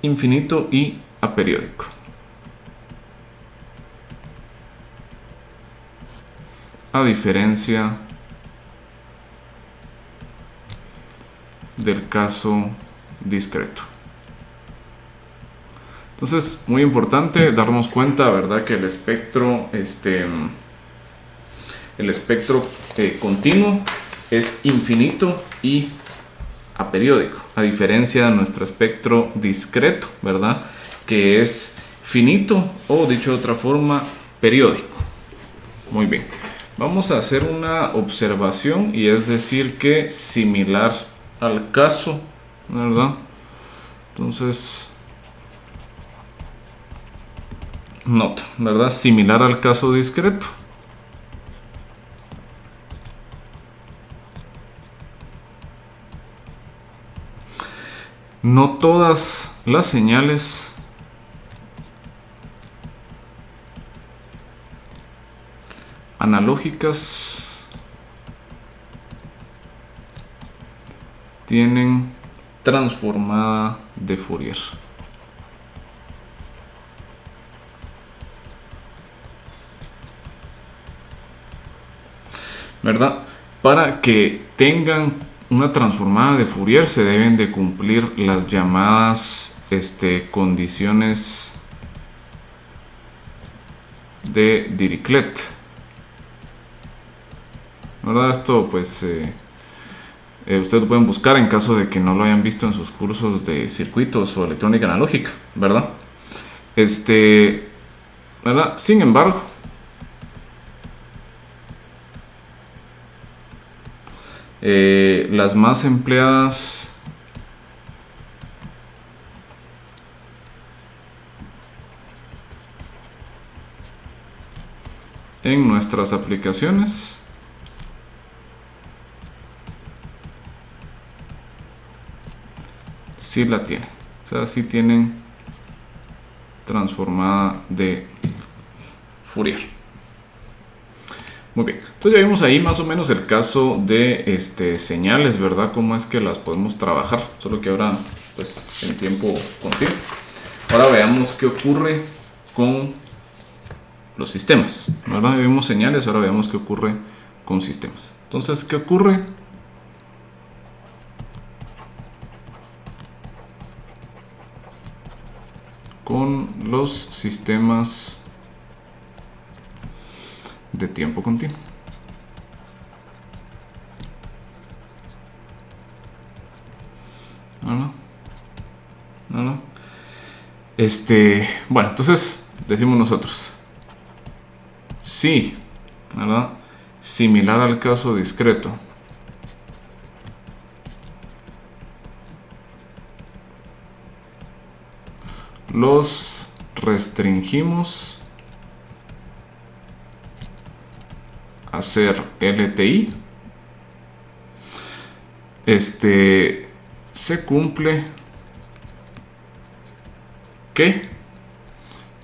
Infinito y aperiódico. A diferencia del caso discreto. Entonces, muy importante darnos cuenta, ¿verdad?, que el espectro, continuo es infinito y aperiódico, a diferencia de nuestro espectro discreto, ¿verdad?, que es finito o, dicho de otra forma, periódico. Muy bien, vamos a hacer una observación y es decir que similar al caso, ¿verdad? Entonces, nota, ¿verdad? Similar al caso discreto. No todas las señales analógicas tienen transformada de Fourier. ¿Verdad? Para que tengan una transformada de Fourier se deben de cumplir las llamadas condiciones de Dirichlet. ¿Verdad? Esto pues ustedes lo pueden buscar en caso de que no lo hayan visto en sus cursos de circuitos o electrónica analógica, ¿verdad? ¿Verdad? Sin embargo, las más empleadas en nuestras aplicaciones sí la tienen, o sea, sí tienen transformada de Fourier. Muy bien, entonces ya vimos ahí más o menos el caso de señales, ¿verdad? Cómo es que las podemos trabajar, solo que ahora pues en tiempo continuo. Ahora veamos qué ocurre con los sistemas, ¿verdad? Vimos señales, ahora veamos qué ocurre con sistemas. Entonces, ¿qué ocurre? los sistemas de tiempo continuo. No. Bueno, entonces decimos nosotros, sí, ¿verdad? Similar al caso discreto. Los restringimos a ser LTI. Se cumple que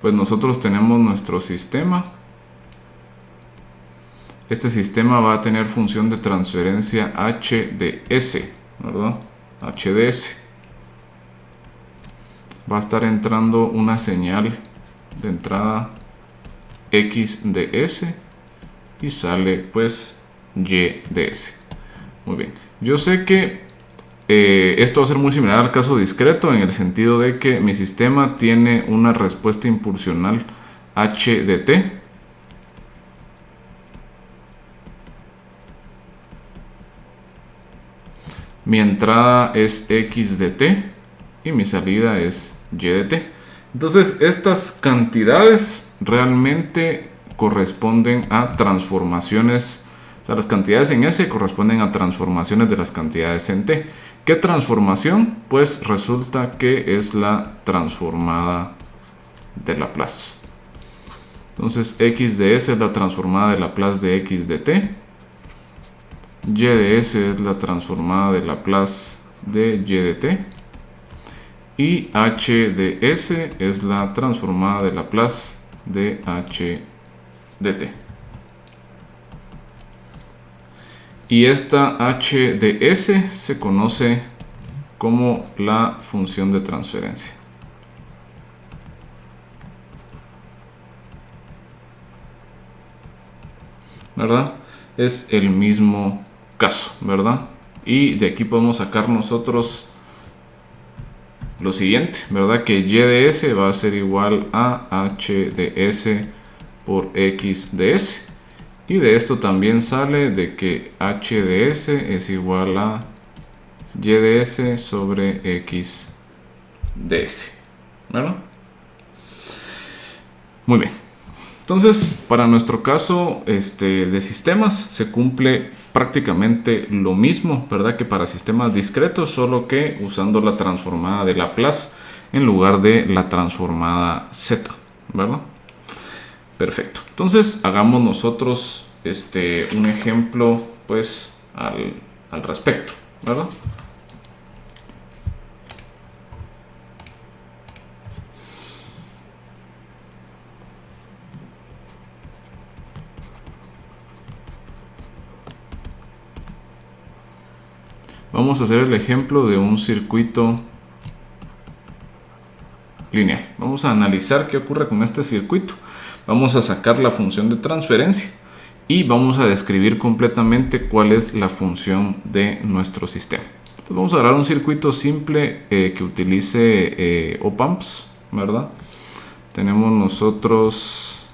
pues nosotros tenemos nuestro sistema. Este sistema va a tener función de transferencia HDS, ¿verdad? HDS. Va a estar entrando una señal de entrada XDS y sale pues YDS. Muy bien. Yo sé que esto va a ser muy similar al caso discreto en el sentido de que mi sistema tiene una respuesta impulsional HDT. Mi entrada es XDT y mi salida es YDT. Entonces estas cantidades realmente corresponden a transformaciones. O sea, las cantidades en S corresponden a transformaciones de las cantidades en T. ¿Qué transformación? Pues resulta que es la transformada de Laplace. Entonces X de S es la transformada de Laplace de X de T. Y de S es la transformada de Laplace de Y de T. Y H de S es la transformada de Laplace de H de T. Y esta H de S se conoce como la función de transferencia. ¿Verdad? Es el mismo caso, ¿verdad? Y de aquí podemos sacar nosotros lo siguiente, ¿verdad? Que Y de S va a ser igual a H de S por X de S. Y de esto también sale de que H de S es igual a Y de S sobre X de S, ¿verdad? Muy bien. Entonces, para nuestro caso de sistemas se cumple prácticamente lo mismo, ¿verdad? Que para sistemas discretos, solo que usando la transformada de Laplace en lugar de la transformada Z, ¿verdad? Perfecto. Entonces, hagamos nosotros un ejemplo, pues, al respecto, ¿verdad? Vamos a hacer el ejemplo de un circuito lineal. Vamos a analizar qué ocurre con este circuito. Vamos a sacar la función de transferencia y vamos a describir completamente cuál es la función de nuestro sistema. Entonces vamos a agarrar un circuito simple que utilice op-amps, ¿verdad? Tenemos nosotros,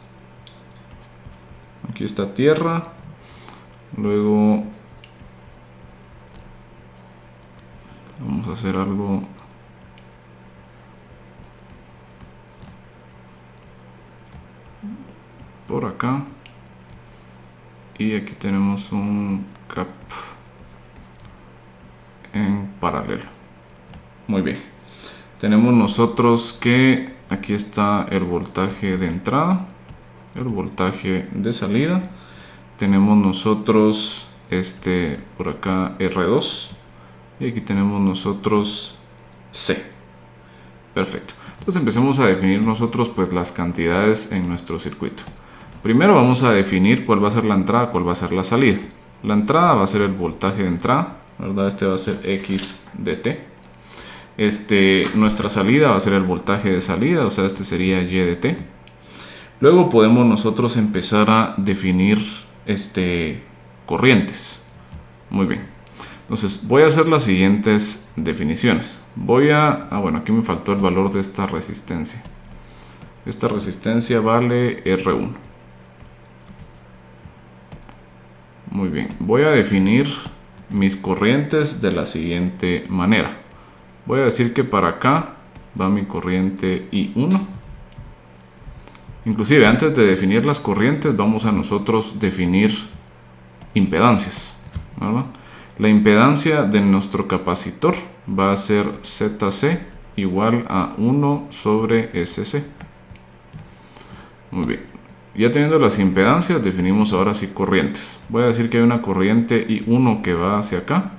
aquí está tierra, luego vamos a hacer algo por acá y aquí tenemos un cap en paralelo. Muy bien, tenemos nosotros que aquí está el voltaje de entrada, el voltaje de salida, tenemos nosotros por acá R2 y aquí tenemos nosotros C. Perfecto. Entonces empecemos a definir nosotros pues las cantidades en nuestro circuito. Primero vamos a definir cuál va a ser la entrada, cuál va a ser la salida. La entrada va a ser el voltaje de entrada, ¿verdad? Este va a ser X de T. Nuestra salida va a ser el voltaje de salida, o sea, este sería Y de T. Luego podemos nosotros empezar a definir corrientes. Muy bien. Entonces voy a hacer las siguientes definiciones. Bueno, aquí me faltó el valor de esta resistencia. Esta resistencia vale R1. Muy bien, voy a definir mis corrientes de la siguiente manera. Voy a decir que para acá va mi corriente I1. Inclusive antes de definir las corrientes vamos a nosotros definir impedancias, ¿verdad? La impedancia de nuestro capacitor va a ser ZC igual a 1 sobre SC. Muy bien. Ya teniendo las impedancias, definimos ahora sí corrientes. Voy a decir que hay una corriente I1 que va hacia acá.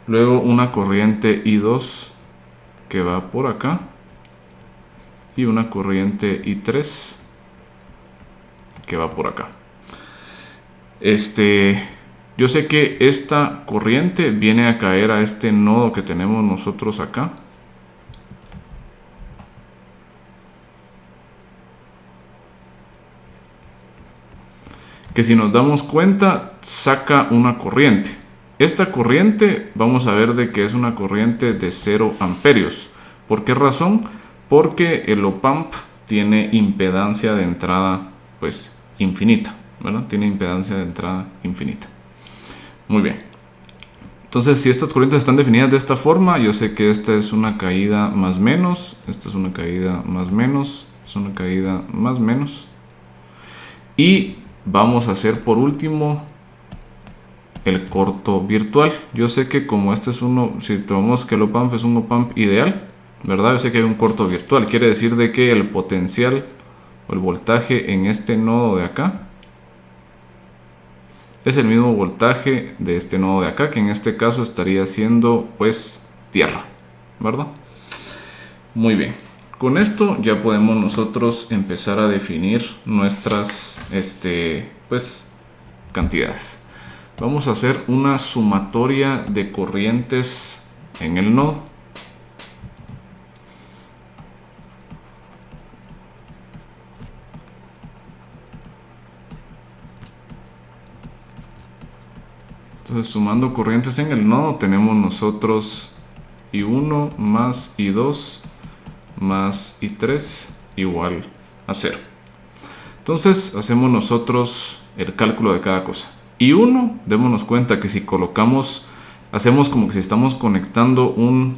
Luego una corriente I2 que va por acá. Y una corriente I3 que va por acá. Yo sé que esta corriente viene a caer a este nodo que tenemos nosotros acá. Que si nos damos cuenta, saca una corriente. Esta corriente vamos a ver de que es una corriente de 0 amperios. ¿Por qué razón? Porque el op-amp tiene impedancia de entrada pues infinita, ¿verdad? Tiene impedancia de entrada infinita. Muy bien. Entonces, si estas corrientes están definidas de esta forma, yo sé que esta es una caída más menos, esta es una caída más menos, es una caída más menos. Y vamos a hacer por último el corto virtual. Yo sé que como este es uno, si tomamos que el op-amp es un op-amp ideal, ¿verdad? Yo sé que hay un corto virtual. Quiere decir de que el potencial o el voltaje en este nodo de acá es el mismo voltaje de este nodo de acá, que en este caso estaría siendo pues tierra, ¿verdad? Muy bien. Con esto ya podemos nosotros empezar a definir nuestras pues cantidades. Vamos a hacer una sumatoria de corrientes en el nodo. Entonces, sumando corrientes en el nodo, tenemos nosotros I1 más I2 más I3 igual a 0. Entonces, hacemos nosotros el cálculo de cada cosa. I1, démonos cuenta que si colocamos, hacemos como que si estamos conectando un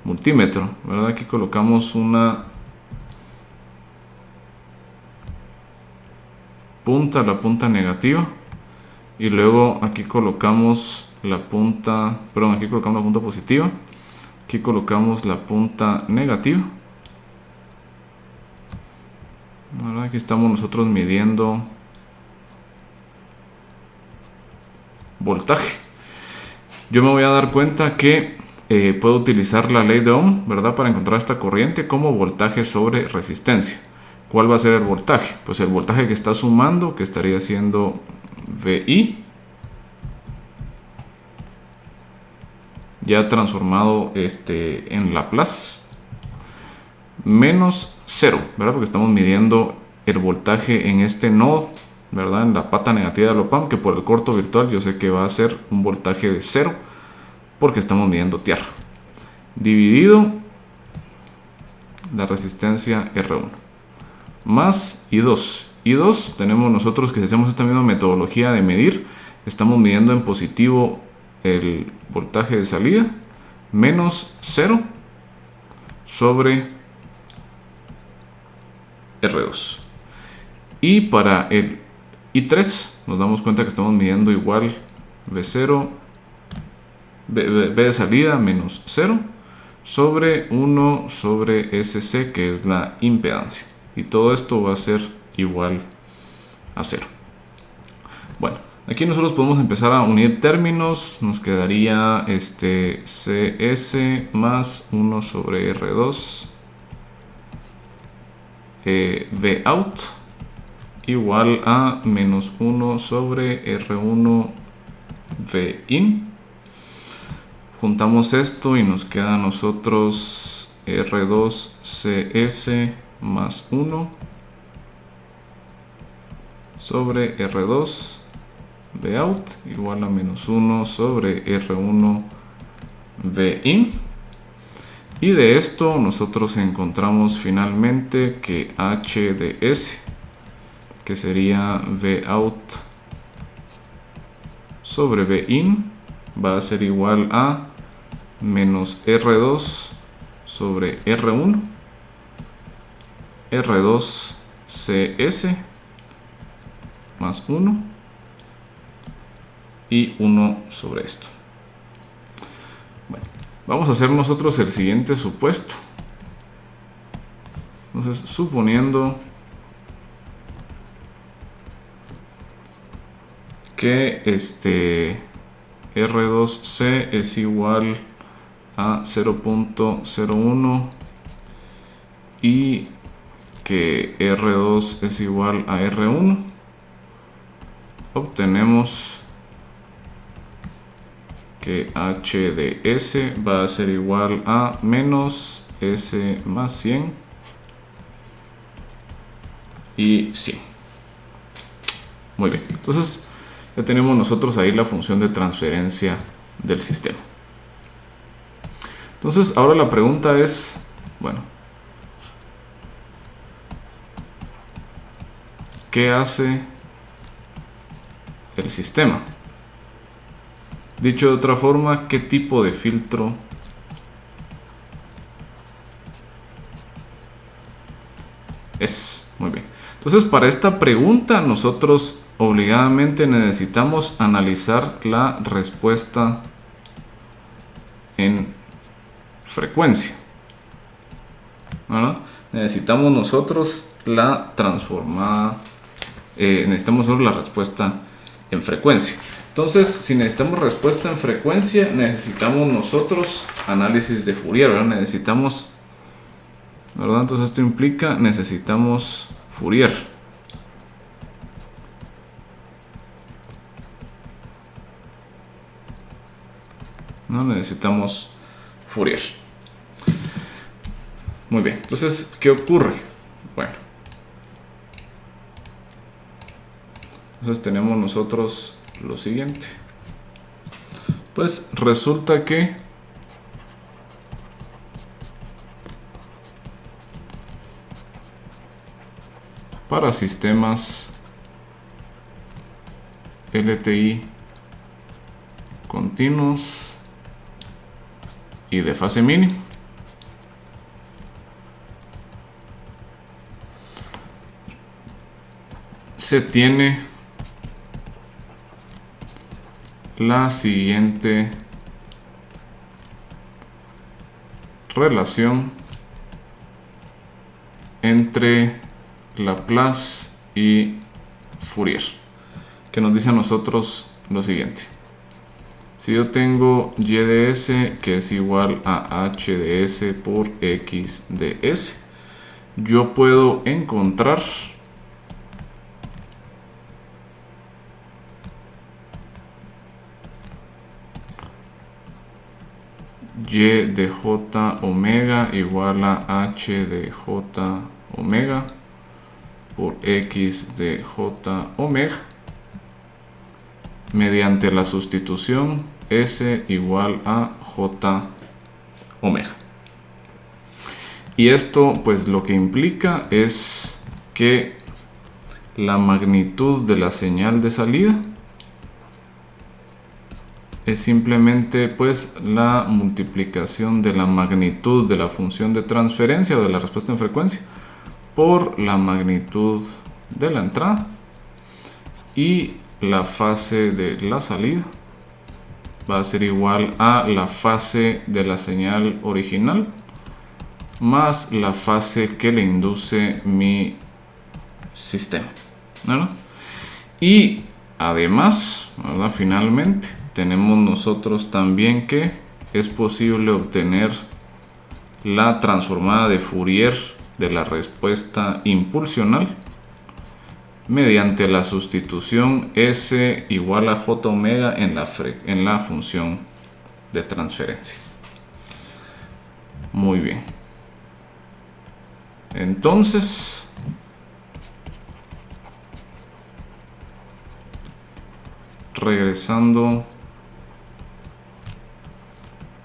multímetro, ¿verdad? Aquí colocamos una punta, la punta negativa. Y luego aquí colocamos la punta, perdón, aquí colocamos la punta positiva. Aquí colocamos la punta negativa. Ahora aquí estamos nosotros midiendo voltaje. Yo me voy a dar cuenta que puedo utilizar la ley de Ohm, ¿verdad? Para encontrar esta corriente como voltaje sobre resistencia. ¿Cuál va a ser el voltaje? Pues el voltaje que está sumando, que estaría siendo VI, ya transformado en Laplace, menos 0, ¿verdad? Porque estamos midiendo el voltaje en este nodo, ¿verdad? En la pata negativa del op-amp, que por el corto virtual yo sé que va a ser un voltaje de 0, porque estamos midiendo tierra, dividido la resistencia R1, más I2. I2 tenemos nosotros que si hacemos esta misma metodología de medir, estamos midiendo en positivo el voltaje de salida, menos 0 sobre R2. Y para el I3 nos damos cuenta que estamos midiendo igual V0, V de salida menos 0 sobre 1 sobre SC, que es la impedancia. Y todo esto va a ser igual a 0. Bueno, aquí nosotros podemos empezar a unir términos. Nos quedaría CS más 1 sobre R2 Vout igual a menos 1 sobre R1 Vin. Juntamos esto y nos queda a nosotros R2 CS más 1 sobre R2 Vout igual a menos 1 sobre R1 Vin. Y de esto nosotros encontramos finalmente que H de S, que sería Vout sobre Vin, va a ser igual a menos R2 sobre R1, R2 CS más 1 y 1 sobre esto. Bueno, vamos a hacer nosotros el siguiente supuesto. Entonces, suponiendo que R2C es igual a 0.01 y que R2 es igual a R1, obtenemos que H de S va a ser igual a menos S más 100 y 100. Muy bien, entonces ya tenemos nosotros ahí la función de transferencia del sistema. Entonces ahora la pregunta es, bueno, ¿qué hace el sistema? Dicho de otra forma, ¿qué tipo de filtro es? Muy bien. Entonces, para esta pregunta, nosotros obligadamente necesitamos analizar la respuesta en frecuencia, ¿verdad? Necesitamos nosotros la transformada, necesitamos nosotros la respuesta en frecuencia. Entonces, si necesitamos respuesta en frecuencia, necesitamos nosotros análisis de Fourier, ¿verdad? Necesitamos, ¿verdad? Entonces esto implica necesitamos Fourier. No necesitamos Fourier. Muy bien. Entonces, ¿qué ocurre? Bueno. Entonces tenemos nosotros lo siguiente. Pues resulta que para sistemas LTI continuos y de fase mínima, se tiene la siguiente relación entre Laplace y Fourier, que nos dice a nosotros lo siguiente. Si yo tengo y de s que es igual a h de s por x de s, yo puedo encontrar y de j omega igual a h de j omega por x de j omega mediante la sustitución s igual a j omega. Y esto pues lo que implica es que la magnitud de la señal de salida es simplemente pues la multiplicación de la magnitud de la función de transferencia o de la respuesta en frecuencia por la magnitud de la entrada, y la fase de la salida va a ser igual a la fase de la señal original más la fase que le induce mi sistema, ¿verdad? Y además, ¿verdad? Finalmente tenemos nosotros también que es posible obtener la transformada de Fourier de la respuesta impulsional mediante la sustitución S igual a J omega en la función de transferencia. Muy bien. Entonces, regresando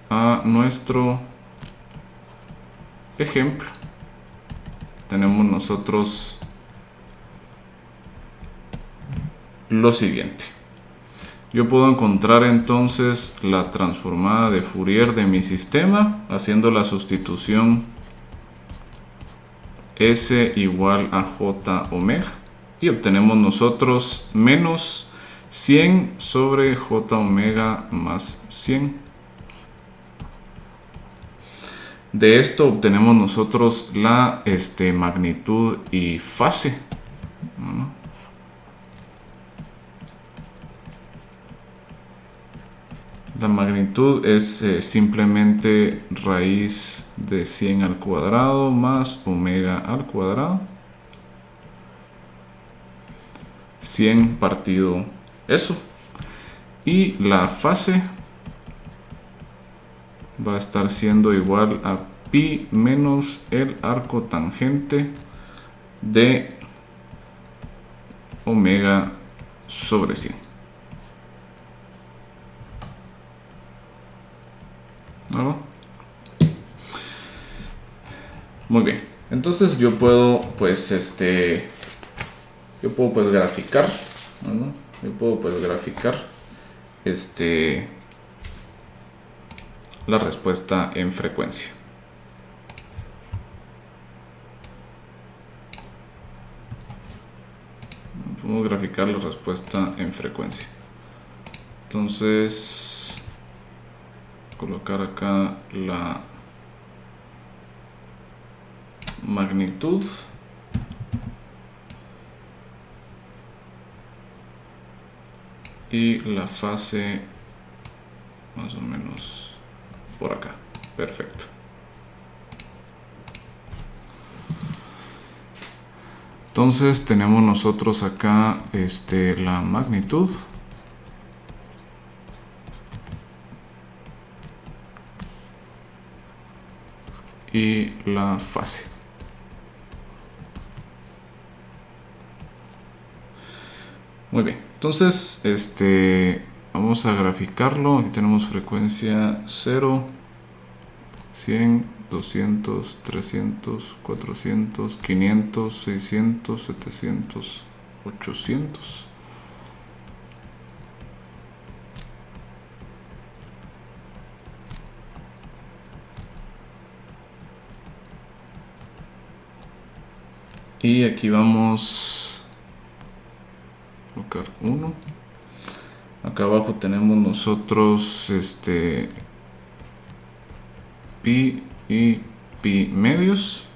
a nuestro ejemplo, tenemos nosotros lo siguiente. Yo puedo encontrar entonces la transformada de Fourier de mi sistema haciendo la sustitución S igual a J omega y obtenemos nosotros menos 100 sobre J omega más 100. De esto obtenemos nosotros la magnitud y fase, ¿no? La magnitud es simplemente raíz de 100 al cuadrado más omega al cuadrado. 100 partido eso. Y la fase va a estar siendo igual a pi menos el arco tangente de omega sobre 100. ¿No? Muy bien, entonces yo puedo pues graficar, ¿no? Yo puedo pues graficar la respuesta en frecuencia. Podemos graficar la respuesta en frecuencia. Entonces colocar acá la magnitud y la fase más o menos por acá. Perfecto. Entonces tenemos nosotros acá la magnitud y la fase. Muy bien, entonces vamos a graficarlo. Aquí tenemos frecuencia 0, 100, 200, 300, 400, 500, 600, 700, 800. Y aquí vamos a colocar 1. Acá abajo tenemos nosotros pi y pi medios.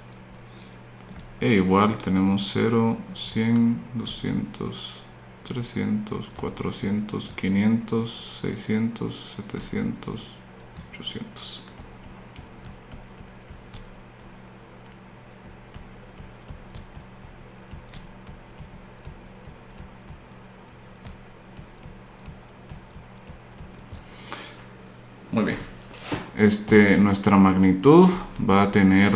E igual tenemos 0, 100, 200, 300, 400, 500, 600, 700, 800. Muy bien. Nuestra magnitud va a tener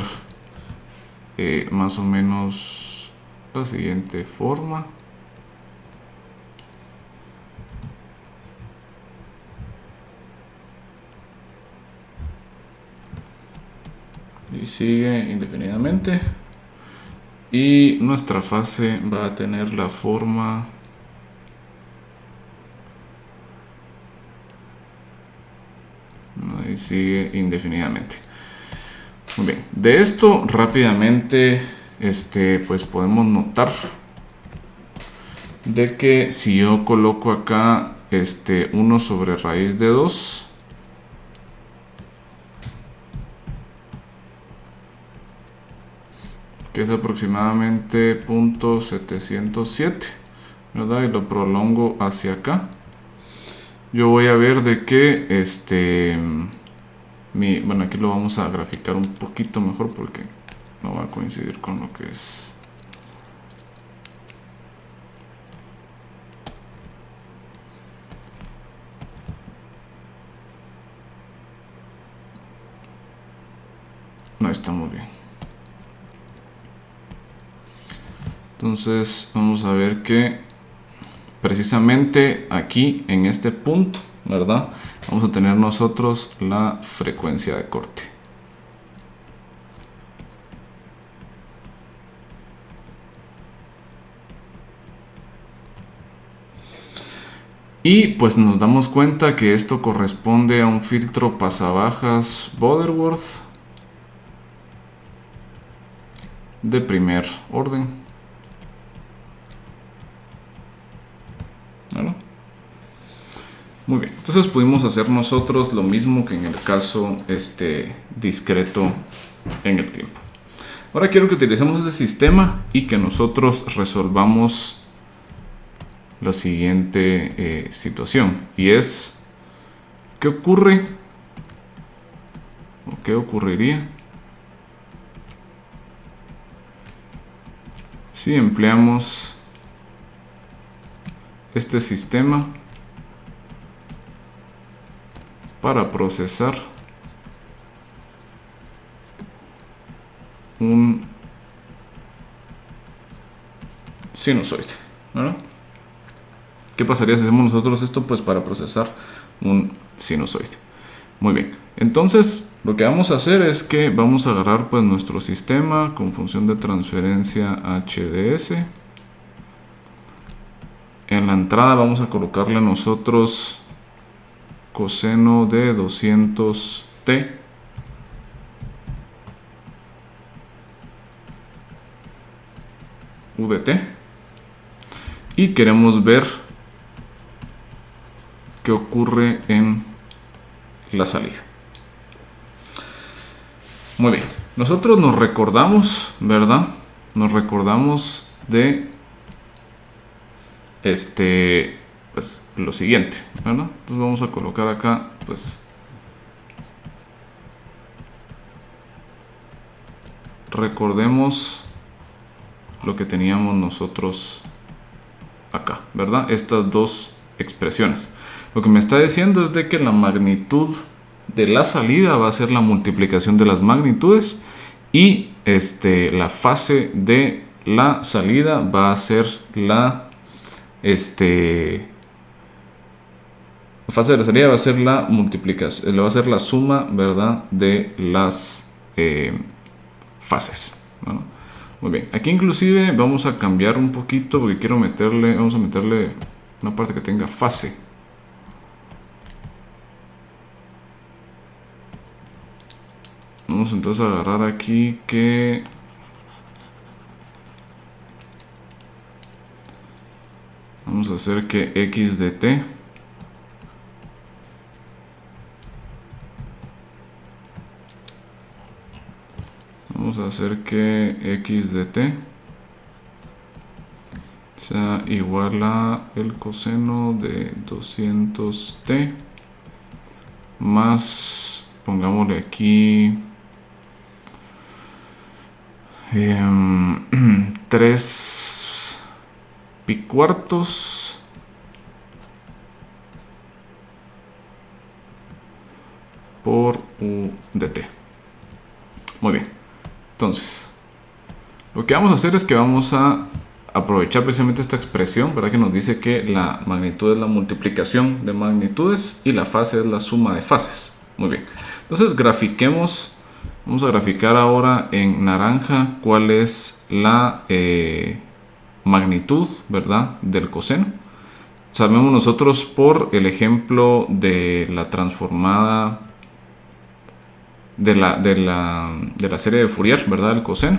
más o menos la siguiente forma. Y sigue indefinidamente. Y nuestra fase va a tener la forma y sigue indefinidamente. Muy bien, de esto rápidamente pues podemos notar de que si yo coloco acá 1 sobre raíz de 2, que es aproximadamente 0.707, ¿verdad? Y lo prolongo hacia acá, yo voy a ver de que bueno, aquí lo vamos a graficar un poquito mejor porque no va a coincidir con lo que es. No, estamos bien. Entonces vamos a ver que precisamente aquí en este punto, ¿verdad? Vamos a tener nosotros la frecuencia de corte. Y pues nos damos cuenta que esto corresponde a un filtro pasabajas Butterworth de primer orden. ¿Vale? Muy bien, entonces pudimos hacer nosotros lo mismo que en el caso discreto en el tiempo. Ahora quiero que utilicemos este sistema y que nosotros resolvamos la siguiente situación, y es ¿qué ocurre o qué ocurriría si empleamos este sistema para procesar un sinusoide? ¿Verdad? ¿Qué pasaría si hacemos nosotros esto? Pues para procesar un sinusoide. Muy bien, entonces lo que vamos a hacer es que vamos a agarrar pues nuestro sistema con función de transferencia HDS. En la entrada vamos a colocarle nosotros coseno de 200t UDT, y queremos ver qué ocurre en la salida. Muy bien, nosotros nos recordamos, ¿verdad? Nos recordamos de pues lo siguiente, ¿verdad? Entonces vamos a colocar acá, pues recordemos lo que teníamos nosotros acá, ¿verdad? Estas dos expresiones. Lo que me está diciendo es de que la magnitud de la salida va a ser la multiplicación de las magnitudes, y la fase de la salida va a ser la fase de la salida va a ser la multiplicación, va a ser la suma, ¿verdad?, de las fases, ¿no? Muy bien, aquí inclusive vamos a cambiar un poquito porque vamos a meterle una parte que tenga fase. Vamos entonces a agarrar aquí que vamos a hacer que x de t sea igual a el coseno de 200t más, pongámosle aquí 3 pi cuartos por u de t. Muy bien, entonces lo que vamos a hacer es que vamos a aprovechar precisamente esta expresión, ¿verdad?, que nos dice que la magnitud es la multiplicación de magnitudes y la fase es la suma de fases. Muy bien, entonces grafiquemos. Vamos a graficar ahora en naranja cuál es la magnitud, ¿verdad?, del coseno. Sabemos nosotros por el ejemplo de la transformada de la serie de Fourier, ¿verdad?, el coseno,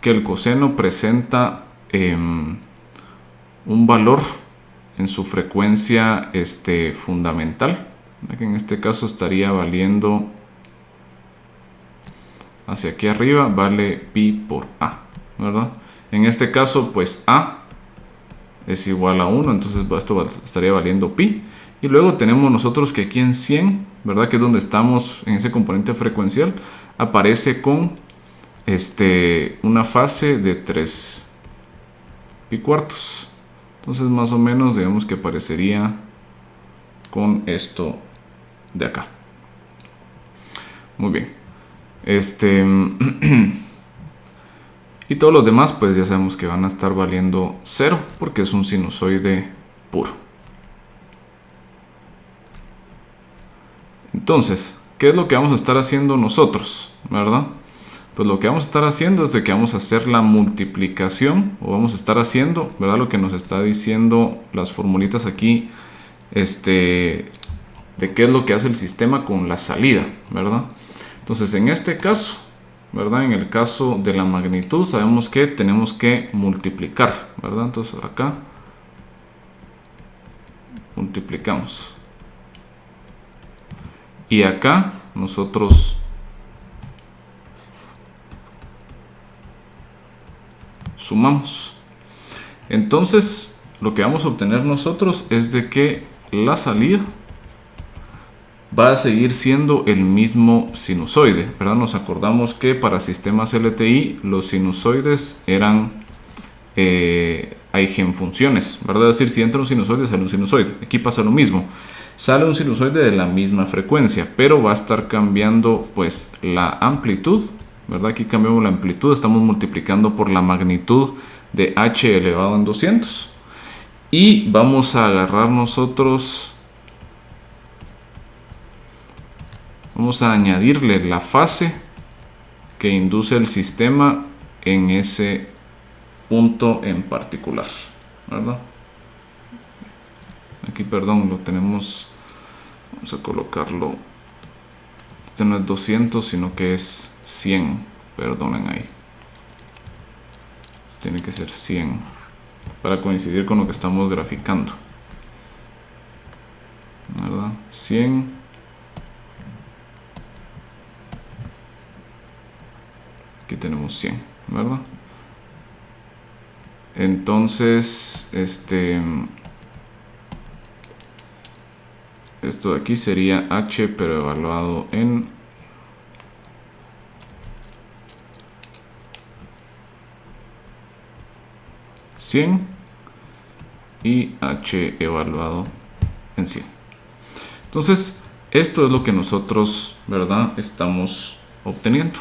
que el coseno presenta un valor en su frecuencia fundamental, que en este caso estaría valiendo hacia aquí arriba, vale pi por a, ¿verdad? En este caso pues a es igual a 1, entonces esto estaría valiendo pi. Y luego tenemos nosotros que aquí en 100, ¿verdad?, que es donde estamos en ese componente frecuencial, aparece con una fase de 3 pi cuartos. Entonces más o menos digamos que aparecería con esto de acá. Muy bien. Y todos los demás pues ya sabemos que van a estar valiendo 0 porque es un sinusoide puro. Entonces, ¿qué es lo que vamos a estar haciendo nosotros, verdad? Pues lo que vamos a estar haciendo es de que vamos a hacer la multiplicación, o vamos a estar haciendo, ¿verdad?, lo que nos está diciendo las formulitas aquí de qué es lo que hace el sistema con la salida, ¿verdad? Entonces, en este caso, ¿verdad? En el caso de la magnitud, sabemos que tenemos que multiplicar, ¿verdad? Entonces, acá multiplicamos. Y acá nosotros sumamos. Entonces, lo que vamos a obtener nosotros es de que la salida va a seguir siendo el mismo sinusoide, ¿verdad? Nos acordamos que para sistemas LTI los sinusoides eran eigenfunciones, ¿verdad? Es decir, si entra un sinusoide, sale un sinusoide. Aquí pasa lo mismo. Sale un sinusoide de la misma frecuencia, pero va a estar cambiando pues la amplitud, ¿verdad? Aquí cambiamos la amplitud, estamos multiplicando por la magnitud de h elevado en 200. Y vamos a agarrar nosotros, vamos a añadirle la fase que induce el sistema en ese punto en particular, ¿verdad? Aquí, perdón, lo tenemos, vamos a colocarlo, este no es 200, sino que es 100, perdonen ahí, tiene que ser 100 para coincidir con lo que estamos graficando, ¿verdad? 100, aquí tenemos 100, ¿verdad? Entonces, esto de aquí sería h, pero evaluado en $100 y h evaluado en 100. Entonces, esto es lo que nosotros, ¿verdad?, estamos obteniendo.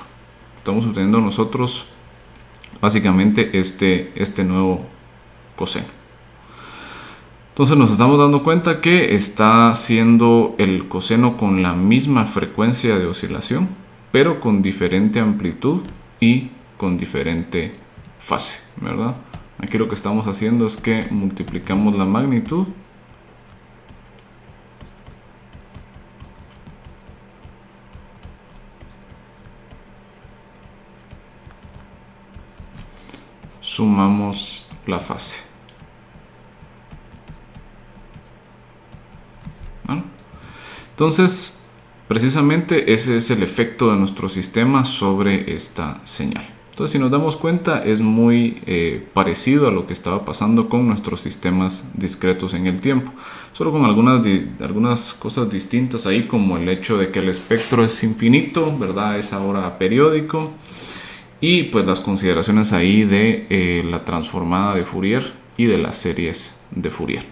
Estamos obteniendo nosotros básicamente este nuevo coseno. Entonces nos estamos dando cuenta que está siendo el coseno con la misma frecuencia de oscilación, pero con diferente amplitud y con diferente fase, ¿verdad? Aquí lo que estamos haciendo es que multiplicamos la magnitud sumamos la fase. ¿No? Entonces, precisamente ese es el efecto de nuestro sistema sobre esta señal. Entonces, si nos damos cuenta, es muy parecido a lo que estaba pasando con nuestros sistemas discretos en el tiempo. Solo con algunas cosas distintas ahí, como el hecho de que el espectro es infinito, ¿verdad? Es ahora periódico. Y pues las consideraciones ahí de la transformada de Fourier y de las series de Fourier.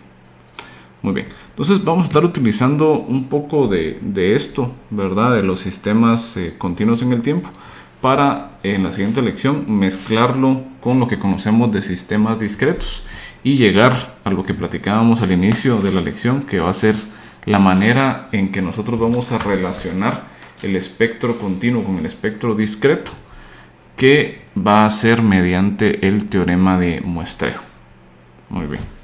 Muy bien, entonces vamos a estar utilizando un poco de esto, ¿verdad? De los sistemas continuos en el tiempo, para en la siguiente lección mezclarlo con lo que conocemos de sistemas discretos y llegar a lo que platicábamos al inicio de la lección, que va a ser la manera en que nosotros vamos a relacionar el espectro continuo con el espectro discreto, que va a ser mediante el teorema de muestreo. Muy bien.